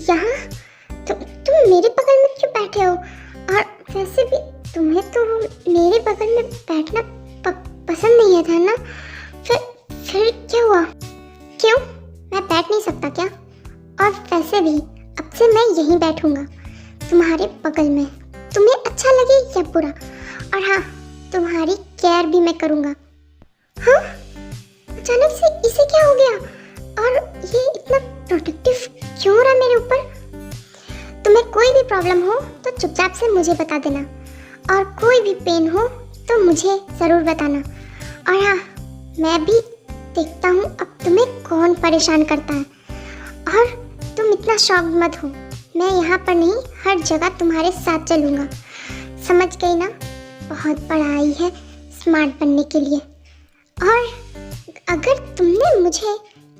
Speaker 1: यहाँ, तुम मेरे बगल में क्यों बैठे हो? और वैसे भी तुम्हें तो मेरे बगल में बैठना पसंद नहीं है था ना? फिर क्या हुआ? क्यों, मैं बैठ नहीं सकता क्या? और वैसे भी अब से मैं यहीं बैठूंगा तुम्हारे बगल में, तुम्हें अच्छा लगे या बुरा। और हाँ, तुम्हारी केयर भी मैं करूँगा। हाँ, अचानक से इसे क्या हो गया? और ये इतना प्रोटेक्टिव क्यों रहा मेरे ऊपर? तुम्हें कोई भी प्रॉब्लम हो तो चुपचाप से मुझे बता देना, और कोई भी पेन हो तो मुझे ज़रूर बताना। और हाँ, मैं भी देखता हूँ अब तुम्हें कौन परेशान करता है। और तुम इतना शॉक मत हो, मैं यहाँ पर नहीं, हर जगह तुम्हारे साथ चलूँगा। समझ गई ना? बहुत पढ़ाई है स्मार्ट बनने के लिए। और अगर तुमने मुझे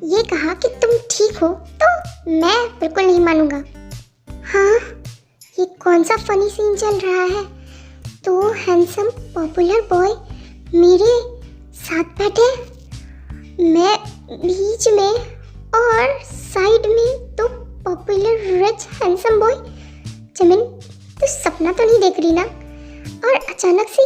Speaker 1: ये कहा कि तुम ठीक हो तो मैं बिल्कुल नहीं मानूंगा। हाँ, ये कौन सा फनी सीन चल रहा है? तो हैंडसम पॉपुलर बॉय मेरे साथ बैठे, मैं बीच में, और साइड में तो popular rich handsome boy. Jimin, तू सपना तो नहीं देख रही ना? और अचानक से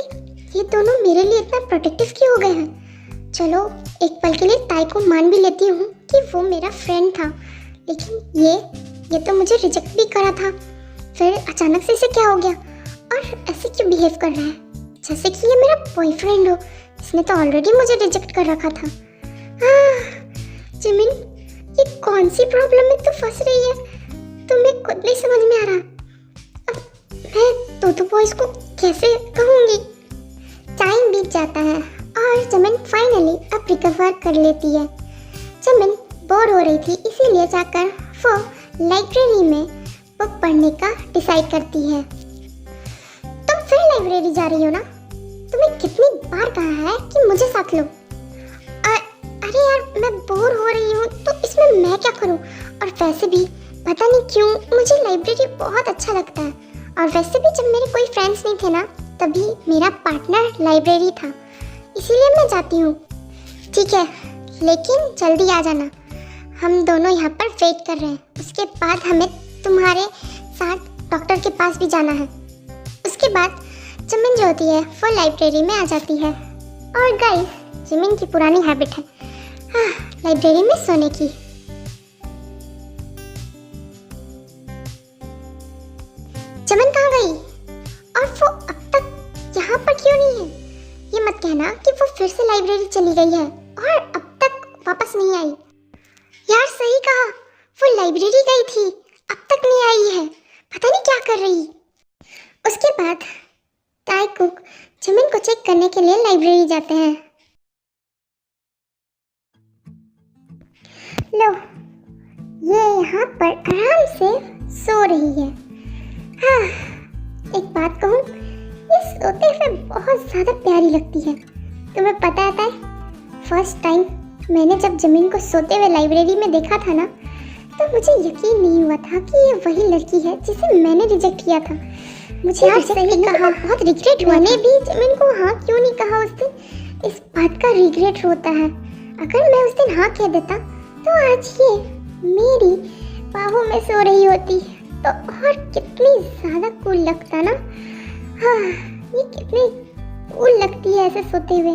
Speaker 1: ये दोनों मेरे लिए इतना प्रोटेक्टिव क्यों हो गए हैं? चलो एक पल के लिए ताई को मान भी लेती हूँ कि वो मेरा फ्रेंड था, लेकिन ये तो मुझे रिजेक्ट भी करा था। फिर अचानक से इसे क्या हो गया, और ऐसे क्यों बिहेव कर रहा है जैसे कि ये मेरा बॉयफ्रेंड हो? इसने तो ऑलरेडी मुझे रिजेक्ट कर रखा था। जिमिन, ये कौन सी प्रॉब्लम में तो फंस रही है? तुम्हें खुद नहीं समझ में आ रहा। अब मैं तो बॉयज को कैसे कहूँगी? टाइम बीत जाता है और जिमिन फाइनली अब रिकवर कर लेती है। जिमिन बोर हो रही थी, इसीलिए जाकर वो लाइब्रेरी में बुक पढ़ने का डिसाइड करती है। तुम फिर लाइब्रेरी जा रही हो ना? तुम्हें कितनी बार कहा है कि मुझे साथ लो? अरे यार, मैं बोर हो रही हूँ तो इसमें मैं क्या करूँ? और वैसे भी पता नहीं क्यों मुझे लाइब्रेरी बहुत अच्छा लगता है। और वैसे भी जब मेरे कोई फ्रेंड्स नहीं थे ना, तभी मेरा पार्टनर लाइब्रेरी था, इसीलिए मैं जाती हूँ। ठीक है, लेकिन जल्दी आ जाना, हम दोनों यहाँ पर वेट कर रहे हैं। उसके बाद हमें तुम्हारे साथ डॉक्टर के पास भी जाना है। उसके बाद जिमिन जो होती है वो लाइब्रेरी में आ जाती है। और गाइस, जिमिन की पुरानी हैबिट है लाइब्रेरी में सोने की। जिमिन कहाँ गई और वो अब तक यहाँ पर क्यों नहीं है? ये मत कहना कि वो फिर से लाइब्रेरी चली गई है और अब तक वापस नहीं आई। यार सही कहा, वो लाइब्रेरी गई थी, अब तक नहीं आई है, पता नहीं क्या कर रही। उसके बाद ताईकुक जिमिन को चेक करने के लिए लाइब्रेरी जाते हैं। लो, ये यहाँ पर आराम से सो रही है। हाँ, एक बात कहूँ, ये सोते हुए बहुत ज़्यादा प्यारी लगती है। तुम्हें पता है, फर्स्ट टाइम मैंने जब जिमिन को सोते हुए लाइब्रेरी में देखा था ना, तो मुझे यकीन नहीं हुआ था कि ये वही लड़की है जिसे मैंने रिजेक्ट किया था। मुझे यार सही कहा, बहुत रिग्रेट हुआ। मैंने भी जिमिन को हाँ क्यों नहीं कहा उस दिन, इस बात का रिग्रेट होता है। अगर मैं उस दिन हाँ कह देता तो आज ये मेरी बाहों में सो रही होती तो और कितनी ज़्यादा कूल लगता ना। हाँ, ये कितनी कूल लगती है ऐसे सोते हुए।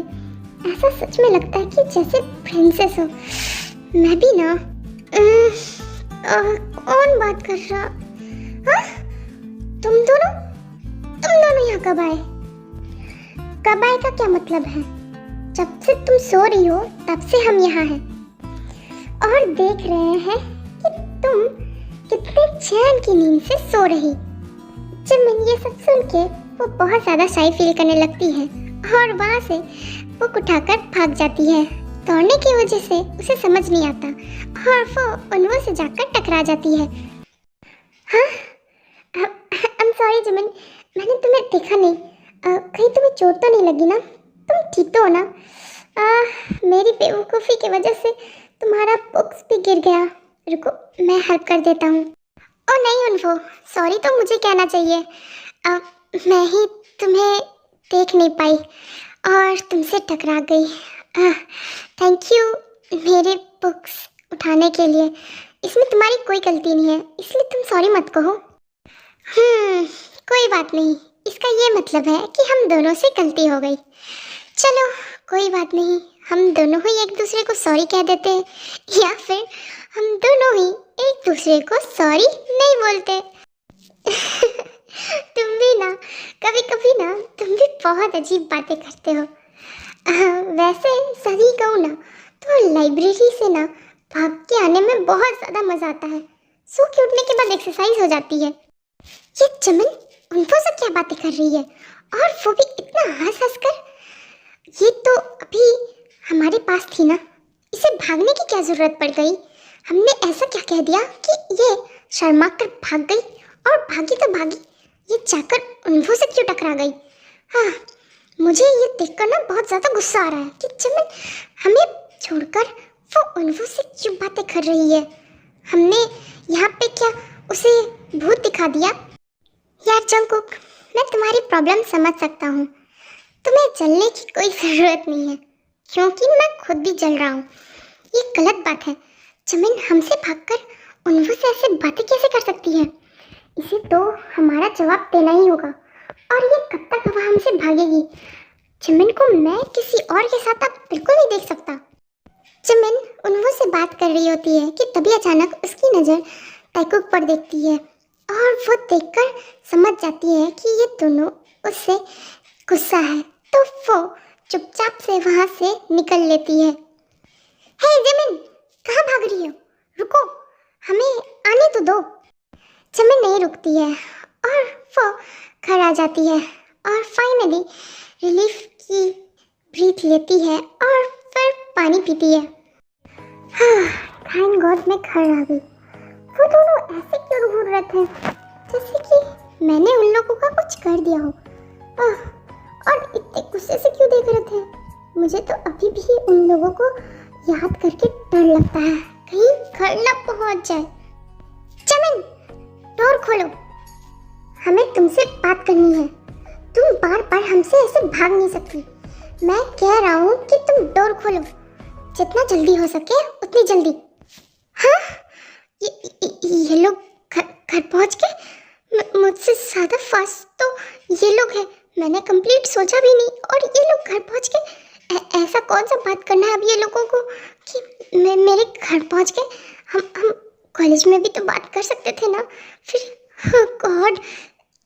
Speaker 1: ऐसा सच में लगता है कि जैसे प्रिंसेस हो। मैं भी ना कौन बात कर रहा? हाँ, तुम दोनों यहाँ कब आए? कब आए का क्या मतलब है? जब से तुम सो रही हो तब से हम यहाँ हैं और देख रहे हैं कि तुम कितने चैन की नींद से सो रही। जिमिन ये सब सुन के वो बहुत ज़्यादा शाई फील करने लगती है और वहाँ से बुक उठाकर भाग जाती है। दौड़ने की वजह से उसे समझ नहीं आता और वो उन्वो से जाकर टकरा जाती है। हाँ, I'm sorry जिमिन, मैंने तुम्हें देखा नहीं। कहीं तुम्हें चोट तो नहीं लगी ना? तुम ठीक तो हो ना? मेरी बेवकूफ़ी की वजह से तुम्हारा बुक्स भी गिर गया। रुको, मैं हेल्प कर देता हूँ। ओ नहीं उन्वो, सॉरी तो मुझे कहना चाहिए। मैं ही तुम्हें देख नहीं पाई और तुमसे टकरा गई। थैंक यू मेरे बुक्स उठाने के लिए। इसमें तुम्हारी कोई गलती नहीं है, इसलिए तुम सॉरी मत कहो। कोई बात नहीं, इसका ये मतलब है कि हम दोनों से गलती हो गई। चलो कोई बात नहीं, हम दोनों ही एक दूसरे को सॉरी कह देते हैं, या फिर हम दोनों ही एक दूसरे को सॉरी नहीं बोलते। तुम भी ना कभी कभी ना तुम भी बहुत अजीब बातें करते हो। वैसे सही कहूँ ना तो लाइब्रेरी से ना भाग के आने में बहुत ज़्यादा मज़ा आता है। सो के उठने के बाद एक्सरसाइज हो जाती है। ये जिमिन उनको से क्या बातें कर रही है और वो भी इतना हंस कर। ये तो अभी हमारे पास थी ना, इसे भागने की क्या ज़रूरत पड़ गई? हमने ऐसा क्या कह दिया कि ये शर्मा कर भाग गई? और भागी तो भागी, ये जाकर उन्वो से क्यों टकरा गई? हाँ, मुझे ये देखकर ना बहुत ज़्यादा गुस्सा आ रहा है कि जिमिन हमें छोड़कर वो उन्वो से क्यों बातें कर रही है। हमने यहाँ पे क्या उसे भूत दिखा दिया? यार जंगकुक, मैं तुम्हारी प्रॉब्लम समझ सकता हूँ। तुम्हें जलने की कोई ज़रूरत नहीं है, क्योंकि मैं खुद भी जल रहा हूँ। ये गलत बात है। जिमिन हमसे भागकर उन्वो से ऐसे बातें कैसे कर सकती है? इसे तो हमारा जवाब देना ही होगा। और ये कब तक हवा हमसे भागेगी? जिमिन को मैं किसी और के साथ अब बिल्कुल नहीं देख सकता। जिमिन उन्वो से बात कर रही होती है कि तभी अचानक उसकी नज़र ताईकुक पर देखती है और वो देखकर समझ जाती है कि ये दोनों उससे गुस्सा है, तो वो चुपचाप से वहाँ से निकल लेती है। हे जिमिन, कहाँ भाग रही हो? रुको, हमें आने तो दो। जिमिन नहीं रुकती है और वो घर आ जाती है और फाइनली रिलीफ की ब्रीथ लेती है और फिर पानी पीती है। हाँ, थैंक गॉड मैं घर आ गई। वो दोनों ऐसे क्यों घूर रहे थे जैसे कि मैंने उन लोगों का कुछ कर दिया हो। और इतने गुस्से से क्यों देख रहे थे? मुझे तो अभी भी उन लोगों को याद करके डर लगता है, कहीं घर न पहुंच जाए। जिमिन, डोर खोलो, हमें तुमसे बात करनी है। तुम बार बार हमसे ऐसे भाग नहीं सकती। मैं कह रहा हूँ कि तुम डोर खोलो, जितना जल्दी हो सके उतनी जल्दी। हाँ, ये लोग घर पहुंच गए। मुझसे ज़्यादा फास्ट तो ये लोग हैं, मैंने कंप्लीट सोचा भी नहीं और ये लोग घर पहुंच गए। ऐसा कौन सा बात करना है अब ये लोगों को कि मेरे घर पहुंच गए। हम कॉलेज में भी तो बात कर सकते थे ना। फिर गॉड,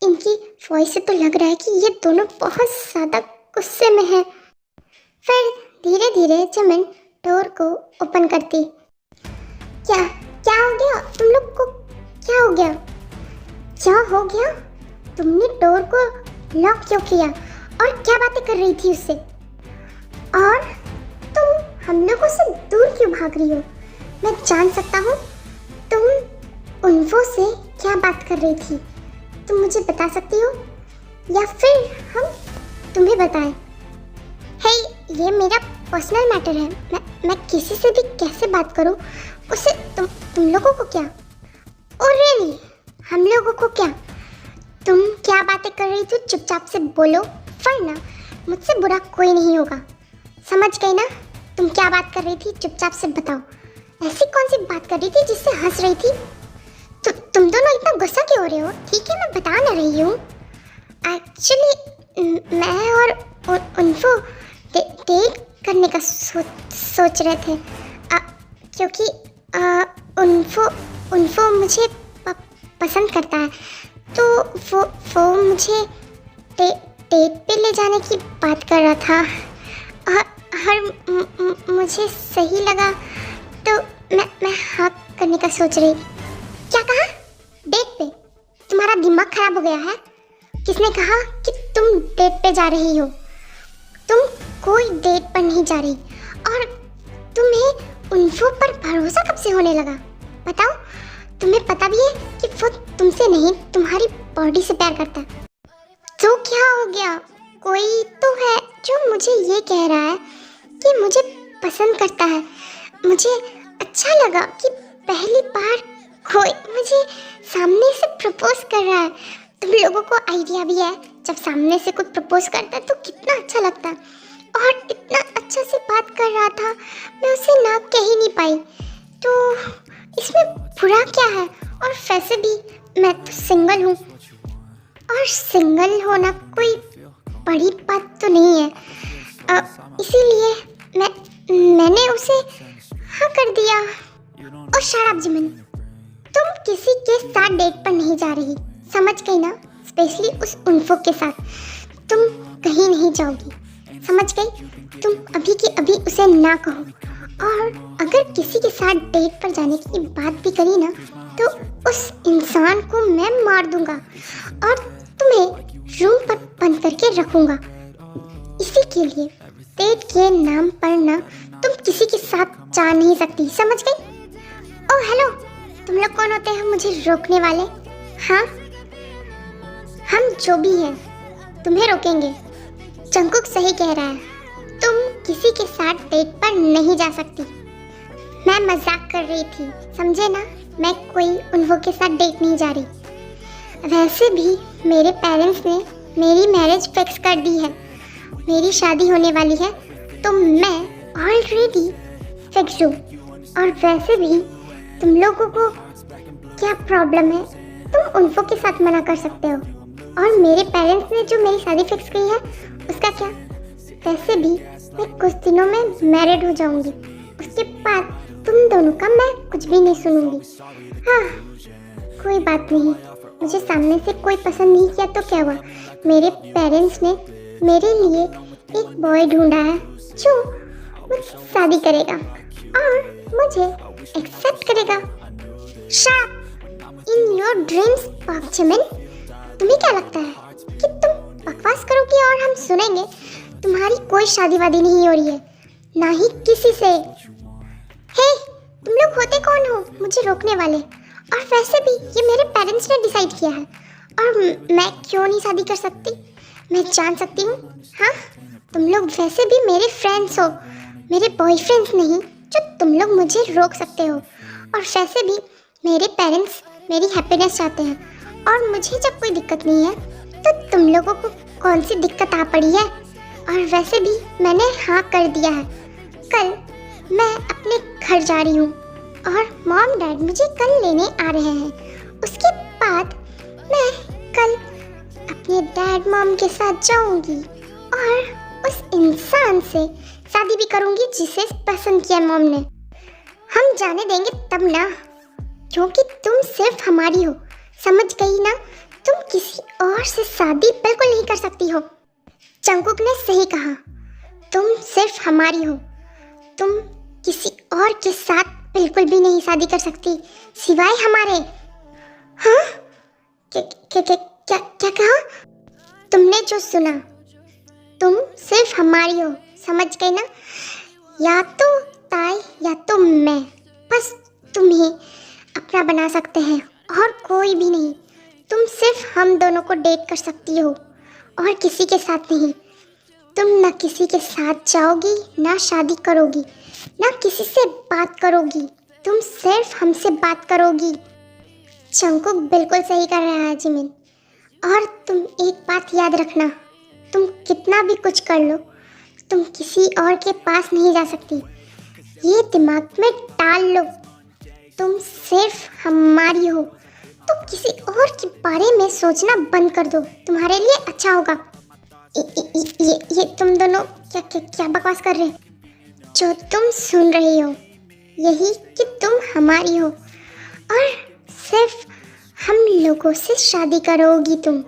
Speaker 1: इनकी वॉइस से तो लग रहा है कि ये दोनों बहुत ज़्यादा गुस्से में हैं। फिर धीरे धीरे चमन डोर को ओपन करती। क्या क्या हो गया तुम लोग को? क्या हो गया? क्या हो गया? तुमने डोर को लॉक क्यों किया और क्या बातें कर रही थी उससे? और तुम हम लोगों से दूर क्यों भाग रही हो? मैं जान सकता हूँ तुम उन्फो से क्या बात कर रही थी? तुम मुझे बता सकती हो या फिर हम तुम्हें बताएं? हे, ये मेरा पर्सनल मैटर है। मैं किसी से भी कैसे बात करूं, उससे तुम लोगों को क्या? और रियली, हम लोगों को क्या? तुम क्या बातें कर रही थी चुपचाप से बोलो, वरना मुझसे बुरा कोई नहीं होगा। समझ गई ना? तुम क्या बात कर रही थी चुपचाप से बताओ। ऐसी कौन सी बात कर रही थी जिससे हंस रही थी? तुम दोनों इतना गुस्सा क्यों हो रहे हो? ठीक है, मैं बता ना रही हूँ। एक्चुअली मैं और उन्फो डेट करने का सोच रहे थे, क्योंकि उन्फो मुझे पसंद करता है, तो वो मुझे डेट पे ले जाने की बात कर रहा था और मुझे सही लगा तो मैं हाँ करने का सोच रही। क्या कहा? डेट पे? तुम्हारा दिमाग खराब हो गया है? किसने कहा कि तुम डेट पे जा रही हो? तुम कोई डेट पर नहीं जा रही। और तुम्हें उन्फो पर भरोसा कब से होने लगा? बताओ, तुम्हें पता भी है कि वो तुमसे नहीं तुम्हारी बॉडी से प्यार करता है। तो क्या हो गया? कोई तो है जो मुझे ये कह रहा है कि मुझे पसंद करता है। मुझे अच्छा लगा कि पहली बार कोई मुझे सामने से प्रपोज कर रहा है। तुम लोगों को आइडिया भी है, जब सामने से कोई प्रपोज करता है तो कितना अच्छा लगता है। और इतना अच्छा से बात कर रहा था, मैं उसे ना कह ही नहीं पाई। तो इसमें बुरा क्या है? और वैसे भी मैं तो सिंगल हूँ, और सिंगल होना कोई बड़ी बात तो नहीं है। इसीलिए मैंने उसे हाँ कर दिया। और शराब जिमिन, तुम किसी के साथ डेट पर नहीं जा रही, समझ गई ना? स्पेशली उस उन्फो के साथ तुम कहीं नहीं जाओगी, समझ गई? तुम अभी की अभी उसे ना कहो। और अगर किसी के साथ डेट पर जाने की बात भी करी ना, तो उस इंसान को मैं मार दूंगा और तुम्हें रूम पर बंद करके रखूंगा। इसी के लिए डेट के नाम पर ना तुम किसी के साथ जा नहीं सकती, समझ गई? ओह हेलो, तुम लोग कौन होते हैं मुझे रोकने वाले? हाँ, हम जो भी हैं तुम्हें रोकेंगे। जंगकुक सही कह रहा है, तुम किसी के साथ डेट पर नहीं जा सकती। मैं मजाक कर रही थी, समझे ना? मैं कोई उन्फो के साथ डेट नहीं जा रही। वैसे भी मेरे पेरेंट्स ने मेरी मैरिज फिक्स कर दी है, मेरी शादी होने वाली है, तो मैं ऑलरेडी फिक्स हूँ। और वैसे भी तुम लोगों को क्या प्रॉब्लम है? तुम उन्फो के साथ मना कर सकते हो, और मेरे पेरेंट्स ने जो मेरी शादी फिक्स की है उसका क्या? वैसे भी मैं कुछ दिनों में मैरिड हो जाऊंगी, उसके बाद तुम दोनों का मैं कुछ भी नहीं सुनूंगी। हाँ, कोई बात नहीं, मुझे सामने से कोई पसंद नहीं किया तो क्या हुआ? मेरे पेरेंट्स ने मेरे लिए एक बॉय ढूंढा है जो मुझसे शादी करेगा और मुझे एक्सेप्ट करेगा। शट इन योर ड्रीम्स पाक जिमिन। तुम्हें क्या लगता है कि तुम बकवास करोगी और हम सुनेंगे? तुम्हारी कोई शादी वादी नहीं हो रही है, ना ही किसी से। हे, तुम लोग होते कौन हो मुझे रोकने वाले? और वैसे भी ये मेरे पेरेंट्स ने डिसाइड किया है, और मैं क्यों नहीं शादी कर सकती? मैं जान सकती हूँ? हाँ, तुम लोग वैसे भी मेरे फ्रेंड्स हो, मेरे बॉयफ्रेंड्स नहीं जो तुम लोग मुझे रोक सकते हो। और वैसे भी मेरे पेरेंट्स मेरी हैप्पीनेस चाहते हैं, और मुझे जब कोई दिक्कत नहीं है तो तुम लोगों को कौन सी दिक्कत आ पड़ी है? और वैसे भी मैंने हाँ कर दिया है। कल मैं अपने घर जा रही हूँ और मॉम डैड मुझे कल लेने आ रहे हैं। उसके बाद मैं कल अपने डैड मॉम के साथ जाऊंगी और उस इंसान से शादी भी करूंगी जिसे पसंद किया मॉम ने। हम जाने देंगे तब ना, क्योंकि तुम सिर्फ हमारी हो, समझ गई ना? तुम किसी और से शादी बिल्कुल नहीं कर सकती हो। जंगकुक ने सही कहा, तुम सिर्फ हमारी हो। तुम किसी और के साथ बिल्कुल भी नहीं शादी कर सकती सिवाय हमारे। हाँ? क्या कहा? तुमने जो सुना, तुम सिर्फ हमारी हो, समझ गई ना? या तो ताई या तो मैं, बस तुम्हें अपना बना सकते हैं और कोई भी नहीं। तुम सिर्फ हम दोनों को डेट कर सकती हो और किसी के साथ नहीं। तुम ना किसी के साथ जाओगी, ना शादी करोगी, ना किसी से बात करोगी। तुम सिर्फ हमसे बात करोगी। जंगकुक बिल्कुल सही कर रहा है जिमिन। और तुम एक बात याद रखना, तुम कितना भी कुछ कर लो, तुम किसी और के पास नहीं जा सकती। ये दिमाग में डाल लो, तुम सिर्फ हमारी हो। तुम किसी और के बारे में सोचना बंद कर दो, तुम्हारे लिए अच्छा होगा। ये तुम दोनों क्या बकवास कर रहे हो? जो तुम सुन रही हो यही कि तुम हमारी हो और सिर्फ हम लोगों से शादी करोगी तुम।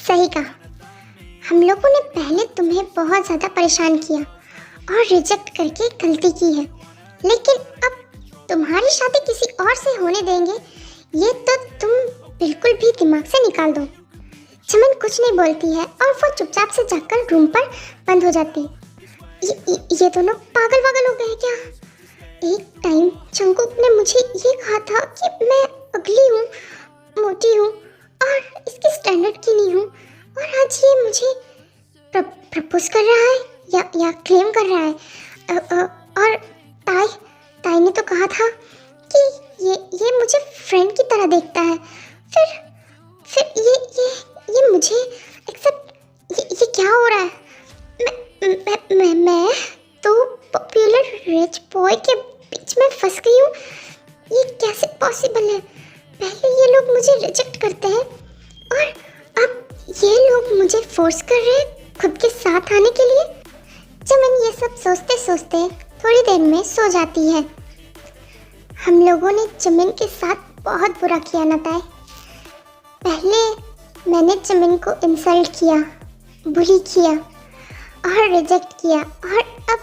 Speaker 1: सही कहा। हम लोगों ने पहले तुम्हें बहुत ज़्यादा परेशान किया और रिजेक्ट करके गलती की है, लेकिन अब तुम्हारी शादी किसी और से होने देंगे, ये तो तुम बिल्कुल भी दिमाग से निकाल दो। चमन कुछ नहीं बोलती है और वो चुपचाप से जाकर रूम पर बंद हो जाती। ये दोनों पागल वागल हो गए क्या? एक टाइम जंगकुक ने मुझे ये कहा था कि मैं अगली हूँ, मोटी हूँ और इसके स्टैंडर्ड की नहीं हूँ, और आज ये मुझे प्रपोज कर रहा है या क्लेम कर रहा है। और ताई ने तो कहा था कि ये मुझे फ्रेंड की तरह देखता है। फिर ये मुझे एक्सेप्ट, ये क्या हो रहा है? मैं तो पॉपुलर रिच बॉय के बीच में फंस गई हूँ। ये कैसे पॉसिबल है? पहले ये लोग मुझे रिजेक्ट करते हैं और अब ये लोग मुझे फोर्स कर रहे हैं खुद के साथ आने के लिए। चमन ये सब सोचते सोचते थोड़ी देर में सो जाती है। हम लोगों ने चमन के साथ बहुत बुरा किया ना ताई। पहले मैंने चमन को इंसल्ट किया, बुली किया और रिजेक्ट किया, और अब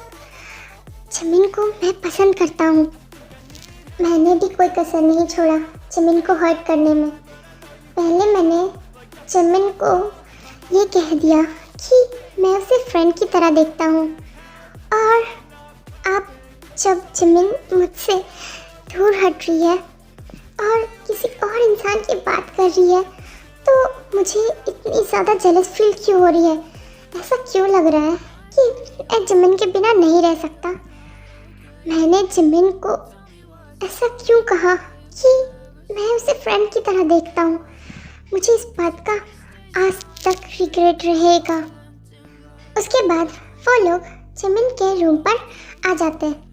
Speaker 1: चमन को मैं पसंद करता हूँ। मैंने भी कोई कसर नहीं छोड़ा चमन को हर्ट करने में। पहले मैंने चमन को ये कह दिया कि मैं उसे फ्रेंड की तरह देखता हूँ, और अब जब चमन मुझसे दूर हट रही है और किसी और इंसान की बात कर रही है, तो मुझे इतनी ज़्यादा जेलस फील क्यों हो रही है? ऐसा क्यों लग रहा है कि मैं जिमिन के बिना नहीं रह सकता? मैंने जिमिन को ऐसा क्यों कहा कि मैं उसे फ्रेंड की तरह देखता हूँ? मुझे इस बात का आज तक रिग्रेट रहेगा। उसके बाद वो लोग जिमिन के रूम पर आ जाते हैं।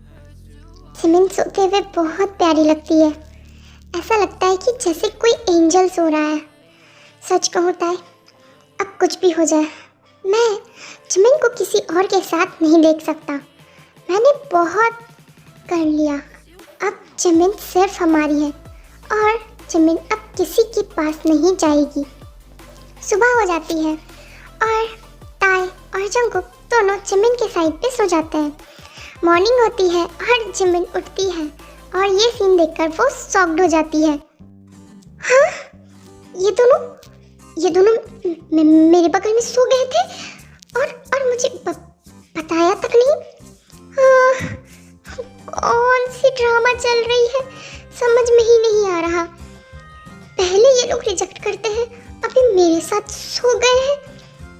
Speaker 1: जिमिन सोते हुए बहुत प्यारी लगती है। ऐसा लगता है कि जैसे कोई एंजल सो रहा है। सच कहूँ ताई, अब कुछ भी हो जाए, मैं जिमिन को किसी और के साथ नहीं देख सकता। मैंने बहुत कर लिया। अब जिमिन सिर्फ हमारी है और जिमिन अब किसी के पास नहीं जाएगी। सुबह हो जाती है और ताई और जंगकुक दोनों जिमिन के साइड पे सो जाते हैं। मॉर्निंग होती है और जिमिन उठती है और ये सीन देखकर वो शॉक्ड हो जाती है। हाँ, ये दोनों मेरे बगल में सो गए थे और मुझे बताया तक नहीं। कौन सी ड्रामा चल रही है, समझ में ही नहीं आ रहा। पहले ये लोग रिजेक्ट करते हैं, अभी मेरे साथ सो गए हैं।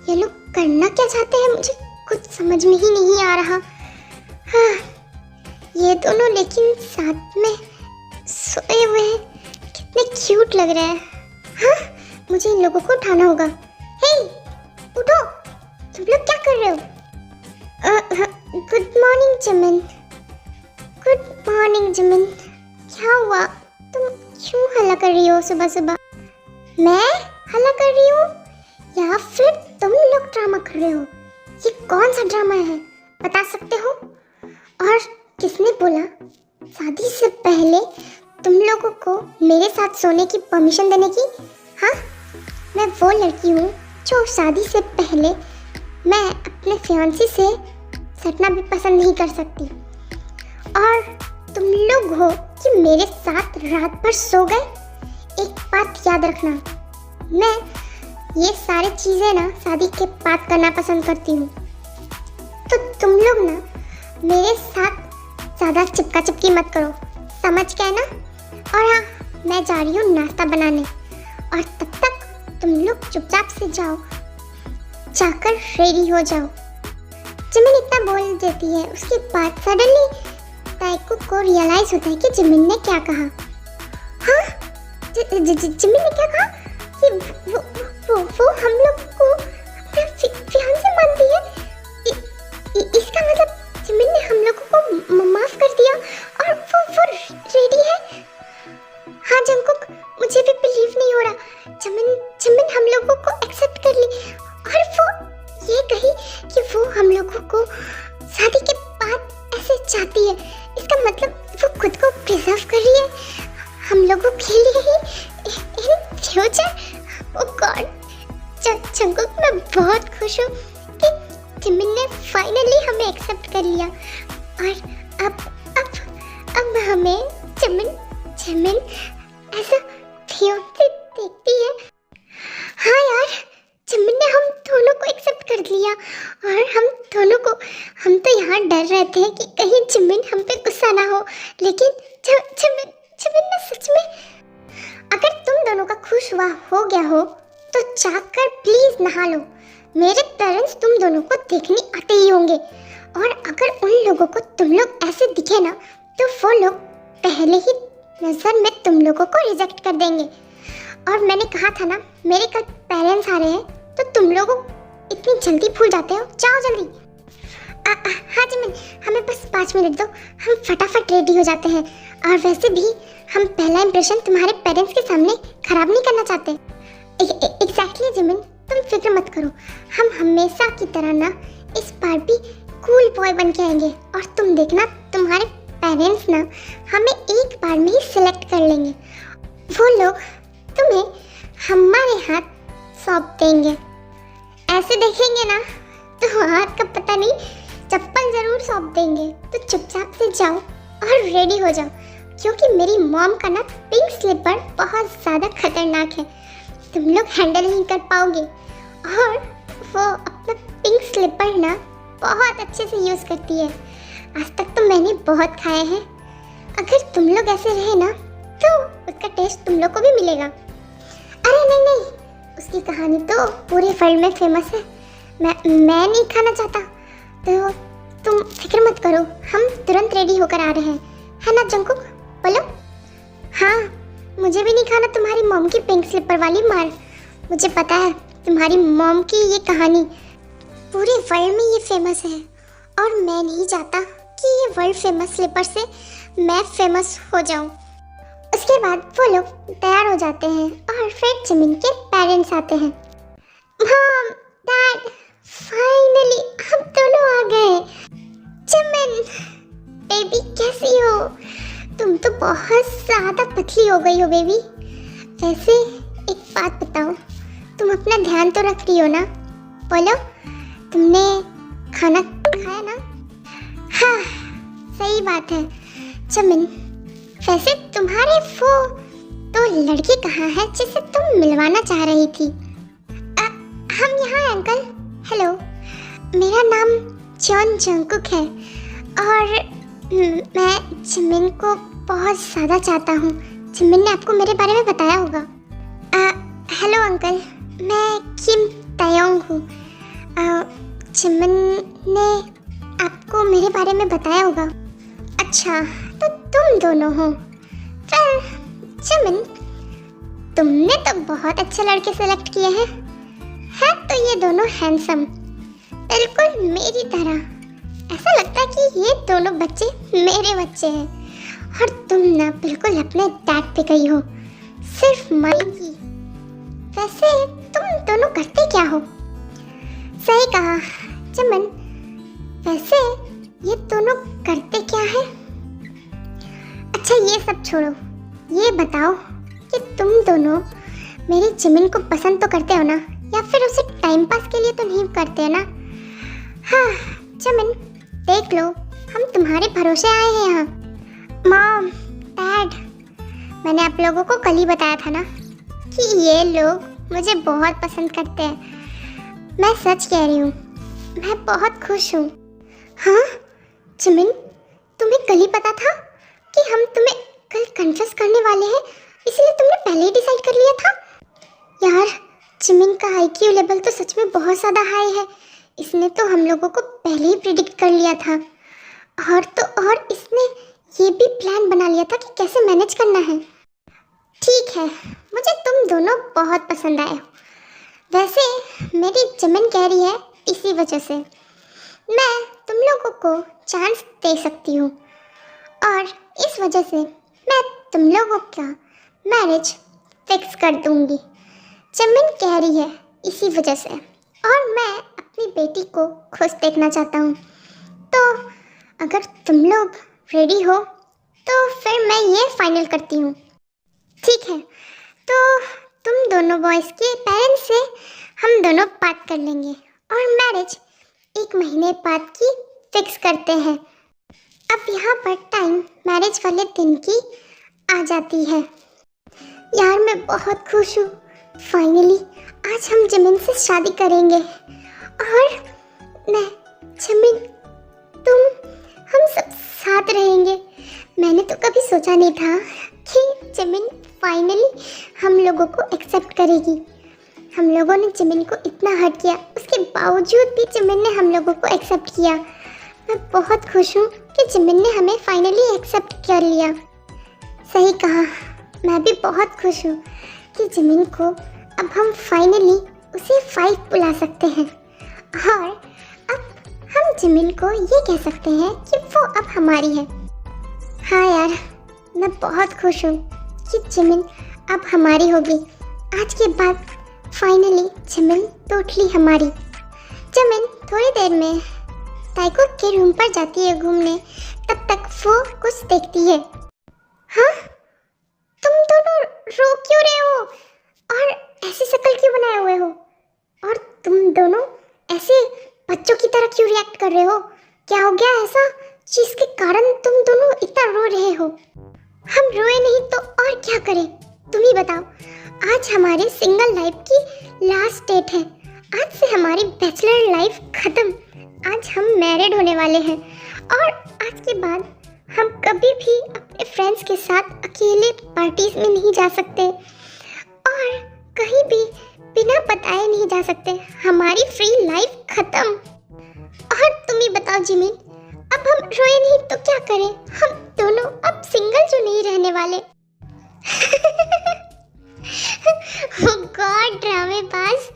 Speaker 1: ये लोग करना क्या चाहते हैं मुझे कुछ समझ में ही नहीं आ रहा। हाँ, ये दोनों लेकिन साथ में सोए हुए हैं, कितने क्यूट लग रहे हैं। हाँ, मुझे इन लोगों को उठाना होगा। हे, उठो, तुम लोग क्या कर रहे हो? Good morning Jimin. Good morning Jimin. क्या हुआ? तुम क्यों हल्ला कर रही हो सुबह सुबह? मैं हल्ला कर रही हूँ या फिर तुम लोग ड्रामा कर रहे हो? ये कौन सा ड्रामा है, बता सकते हो? और किसने बोला शादी से पहले तुम लोगों को मेरे साथ सोने की परमिशन देने की? हाँ, मैं वो लड़की हूँ जो शादी से पहले मैं अपने फियांसी से सटना भी पसंद नहीं कर सकती। और तुम लोग हो कि मेरे साथ रात भर सो गए। एक बात याद रखना, मैं ये सारी चीज़ें ना शादी के बाद करना पसंद करती हूँ। तो तुम लोग ना मेरे साथ ज़्यादा चिपका चिपकी मत करो, समझ गए ना? और हाँ, मैं जा रही हूँ नाश्ता बनाने, और तब तक तुम लोग चुपचाप से जाओ, जाकर रेडी हो जाओ। जिमिन इतना बोल देती है, उसके बाद सडनली ताइको को रियलाइज होता है कि जिमिन ने क्या कहा। हाँ, जिमिन ने क्या कहा कि वो हम लोग को अपना फियांसे मानती है। इसका मतलब जिमिन ने हम लोगों को माफ कर दिया और वो रेडी है। हाँ जंकुक, मुझे भी बिलीव नहीं हो रहा। जिमिन हम लोगों को एक्सेप्ट कर ली और वो ये कही कि वो हम लोगों को शादी के बाद ऐसे चाहती है। इसका मतलब वो खुद को प्रिजर्व कर रही है हम लोगों के लिए ही in future. Oh God Jungkook, मैं बहुत खुश हूँ कि जिमिन ने फाइनली हमें एक्सेप्ट कर लिया। और अब हमें जिमिन ऐसा फियांसे देखती है। हाँ यार, जिमिन ने हम दोनों को एक्सेप्ट कर लिया और हम तो यहाँ डर रहे थे कि कहीं जिमिन हम पे गुस्सा ना हो, लेकिन जिमिन ने सच में। अगर तुम दोनों का खुश हुआ हो गया हो तो जाकर प्लीज नहा लो। मेरे पेरेंट्स तुम दोनों को देखने आते ही होंगे, और अगर उन लोगों को तुम लोग ऐसे दिखे ना तो वो लोग पहले ही नजर में तुम लोगों को रिजेक्ट कर देंगे। और मैंने कहा था ना, मेरे कल पेरेंट्स आ रहे हैं, तो तुम लोग इतनी जल्दी भूल जाते हो। जाओ जल्दी। हाँ जिमिन, हमें बस 5 मिनट दो, हम फटाफट रेडी हो जाते हैं। और वैसे भी हम पहला इंप्रेशन तुम्हारे पेरेंट्स के सामने खराब नहीं करना चाहते। एग्जैक्टली जिमिन, तुम फिक्र मत करो, हम हमेशा की तरह ना इस बार भी कूल बॉय बन के आएंगे। और तुम देखना, तुम्हारे पेरेंट्स ना हमें एक बार में ही सिलेक्ट कर लेंगे। वो लोग तुम्हें हमारे हाथ सौंप देंगे। ऐसे देखेंगे ना तो हाथ का पता नहीं, चप्पल जरूर सौंप देंगे। तो चुपचाप से जाओ और रेडी हो जाओ, क्योंकि मेरी मॉम का ना पिंक स्लीपर बहुत ज़्यादा खतरनाक है, तुम लोग हैंडल नहीं कर पाओगे। और वो अपना पिंक स्लीपर ना बहुत अच्छे से यूज़ करती है। आज तक तो मैंने बहुत खाए हैं। अगर तुम लोग ऐसे रहे ना तो उसका टेस्ट तुम लोग को भी मिलेगा। अरे नहीं, उसकी कहानी तो पूरे वर्ल्ड में फेमस है। मैं नहीं खाना चाहता, तो तुम फिक्र मत करो, हम तुरंत रेडी होकर आ रहे हैं, है ना जंकुक? बोलो। हाँ, मुझे भी नहीं खाना तुम्हारी मॉम की पिंक स्लीपर वाली मार। मुझे पता है तुम्हारी मॉम की ये कहानी पूरे वर्ल्ड में ये फेमस है, और मैं नहीं चाहता कि ये वर्ल्ड फेमस स्लीपर से मैं फेमस हो जाऊं। उसके बाद वो लोग तैयार हो जाते हैं और फिर जिमिन के पेरेंट्स आते हैं। मॉम, डैड, फाइनली हम दोनों आ गए। जिमिन बेबी, कैसी हो? तुम तो बहुत ज़्यादा पतली हो गई हो बेबी। वैसे एक बात बताओ, तुम अपना ध्यान तो रख रही हो ना? बोलो, तुमने खाना खाया ना? हाँ, सही बात है। जिमिन, वैसे तुम्हारे वो तो लड़की कहाँ है जिसे तुम मिलवाना चाह रही थी? हम यहाँ अंकल। हेलो, मेरा नाम जॉन जंकुक है और मैं जिमिन को बहुत ज़्यादा चाहता हूँ। जिमिन ने आपको मेरे बारे में बताया होगा। हेलो अंकल, मैं किम तायोंग हूँ। जिमिन ने आपको मेरे बारे में बताया होगा। अच्छा, तो तुम दोनों हो। फिर जिमिन, तुमने तो बहुत अच्छे लड़के सेलेक्ट किए हैं। है तो ये दोनों हैंडसम, बिल्कुल मेरी तरह। ऐसा लगता है कि ये दोनों बच्चे मेरे बच्चे हैं। और तुम ना बिल्कुल अपने डैड पे गई हो, सिर्फ माई की। वैसे तुम दोनों करते क्या हो? सही कहा चमन, वैसे ये दोनों करते क्या है? अच्छा ये सब छोड़ो, ये बताओ कि तुम दोनों मेरी जिमिन को पसंद तो करते हो ना, या फिर उसे टाइम पास के लिए तो नहीं करते ना? हाँ चमन, देख लो हम तुम्हारे भरोसे आए हैं यहाँ। मॉम, डैड, मैंने आप लोगों को कल ही बताया था ना कि ये लोग मुझे बहुत पसंद करते हैं। मैं सच कह रही हूँ, मैं बहुत खुश हूँ। हाँ जिमिन, तुम्हें कल ही पता था कि हम तुम्हें कल कन्फेस करने वाले हैं, इसलिए तुमने पहले ही डिसाइड कर लिया था? यार जिमिन का आईक्यू लेवल तो सच में बहुत ज़्यादा हाई है, इसने तो हम लोगों को पहले ही प्रिडिक्ट कर लिया था। और तो और इसने ये भी प्लान बना लिया था कि कैसे मैनेज करना है। ठीक है, मुझे तुम दोनों बहुत पसंद आए हो। वैसे मेरी जिमिन कह रही है इसी वजह से मैं तुम लोगों को चांस दे सकती हूँ, और इस वजह से मैं तुम लोगों का मैरिज फिक्स कर दूँगी। जिमिन कह रही है इसी वजह से, और मैं अपनी बेटी को खुश देखना चाहता हूँ। तो अगर तुम लोग रेडी हो तो फिर मैं ये फाइनल करती हूँ। ठीक है, तो तुम दोनों बॉयज़ के पेरेंट्स से हम दोनों बात कर लेंगे और मैरिज 1 महीने बाद की फिक्स करते हैं। अब यहाँ पर टाइम मैरिज वाले दिन की आ जाती है। यार मैं बहुत खुश हूँ, फाइनली आज हम जिमिन से शादी करेंगे। और मैं, जिमिन, तुम, हम सब साथ रहेंगे। मैंने तो कभी सोचा नहीं था कि जिमिन फाइनली हम लोगों को एक्सेप्ट करेगी। हम लोगों ने जिमिन को इतना हर्ट किया, उसके बावजूद भी जिमिन ने हम लोगों को एक्सेप्ट किया। मैं बहुत खुश हूँ कि जिमिन ने हमें फाइनली एक्सेप्ट कर लिया। सही कहा, मैं भी बहुत खुश हूँ कि जिमिन को अब हम फाइनली उसे 5 बुला सकते हैं, और अब हम जिमिन को ये कह सकते हैं कि वो अब हमारी है। हाँ यार, मैं बहुत खुश हूँ कि जिमिन अब हमारी होगी। आज के बाद फाइनली जिमिन टोटली हमारी। जिमिन थोड़ी देर में ताइको के रूम पर जाती है घूमने, तब तक वो कुछ देखती है। हाँ, तुम दोनों रो क्यों रहे हो और ऐसी शक्ल क्यों बनाए हुए हो? और तुम दोनों ऐसे बच्चों की तरह क्यों रिएक्ट कर रहे हो? क्या हो गया ऐसा जिसके कारण तुम दोनों इतना रो रहे हो? हम रोए नहीं तो और क्या करें, तुम ही बताओ। आज हमारी सिंगल लाइफ की लास्ट डेट है। आज से हमारी बैचलर लाइफ खत्म। आज हम मैरिड होने वाले हैं, और आज के बाद हम कभी भी अपने फ्रेंड्स के साथ अकेले पार्टीज में नहीं जा सकते, और कहीं भी बिना बताए नहीं जा सकते। हमारी फ्री लाइफ खत्म। और तुम ही बताओ जिमिन, अब हम रोए नहीं तो क्या करें? हम दोनों अब सिंगल जो नहीं रहने वाले। Oh God, ड्रामेबाज,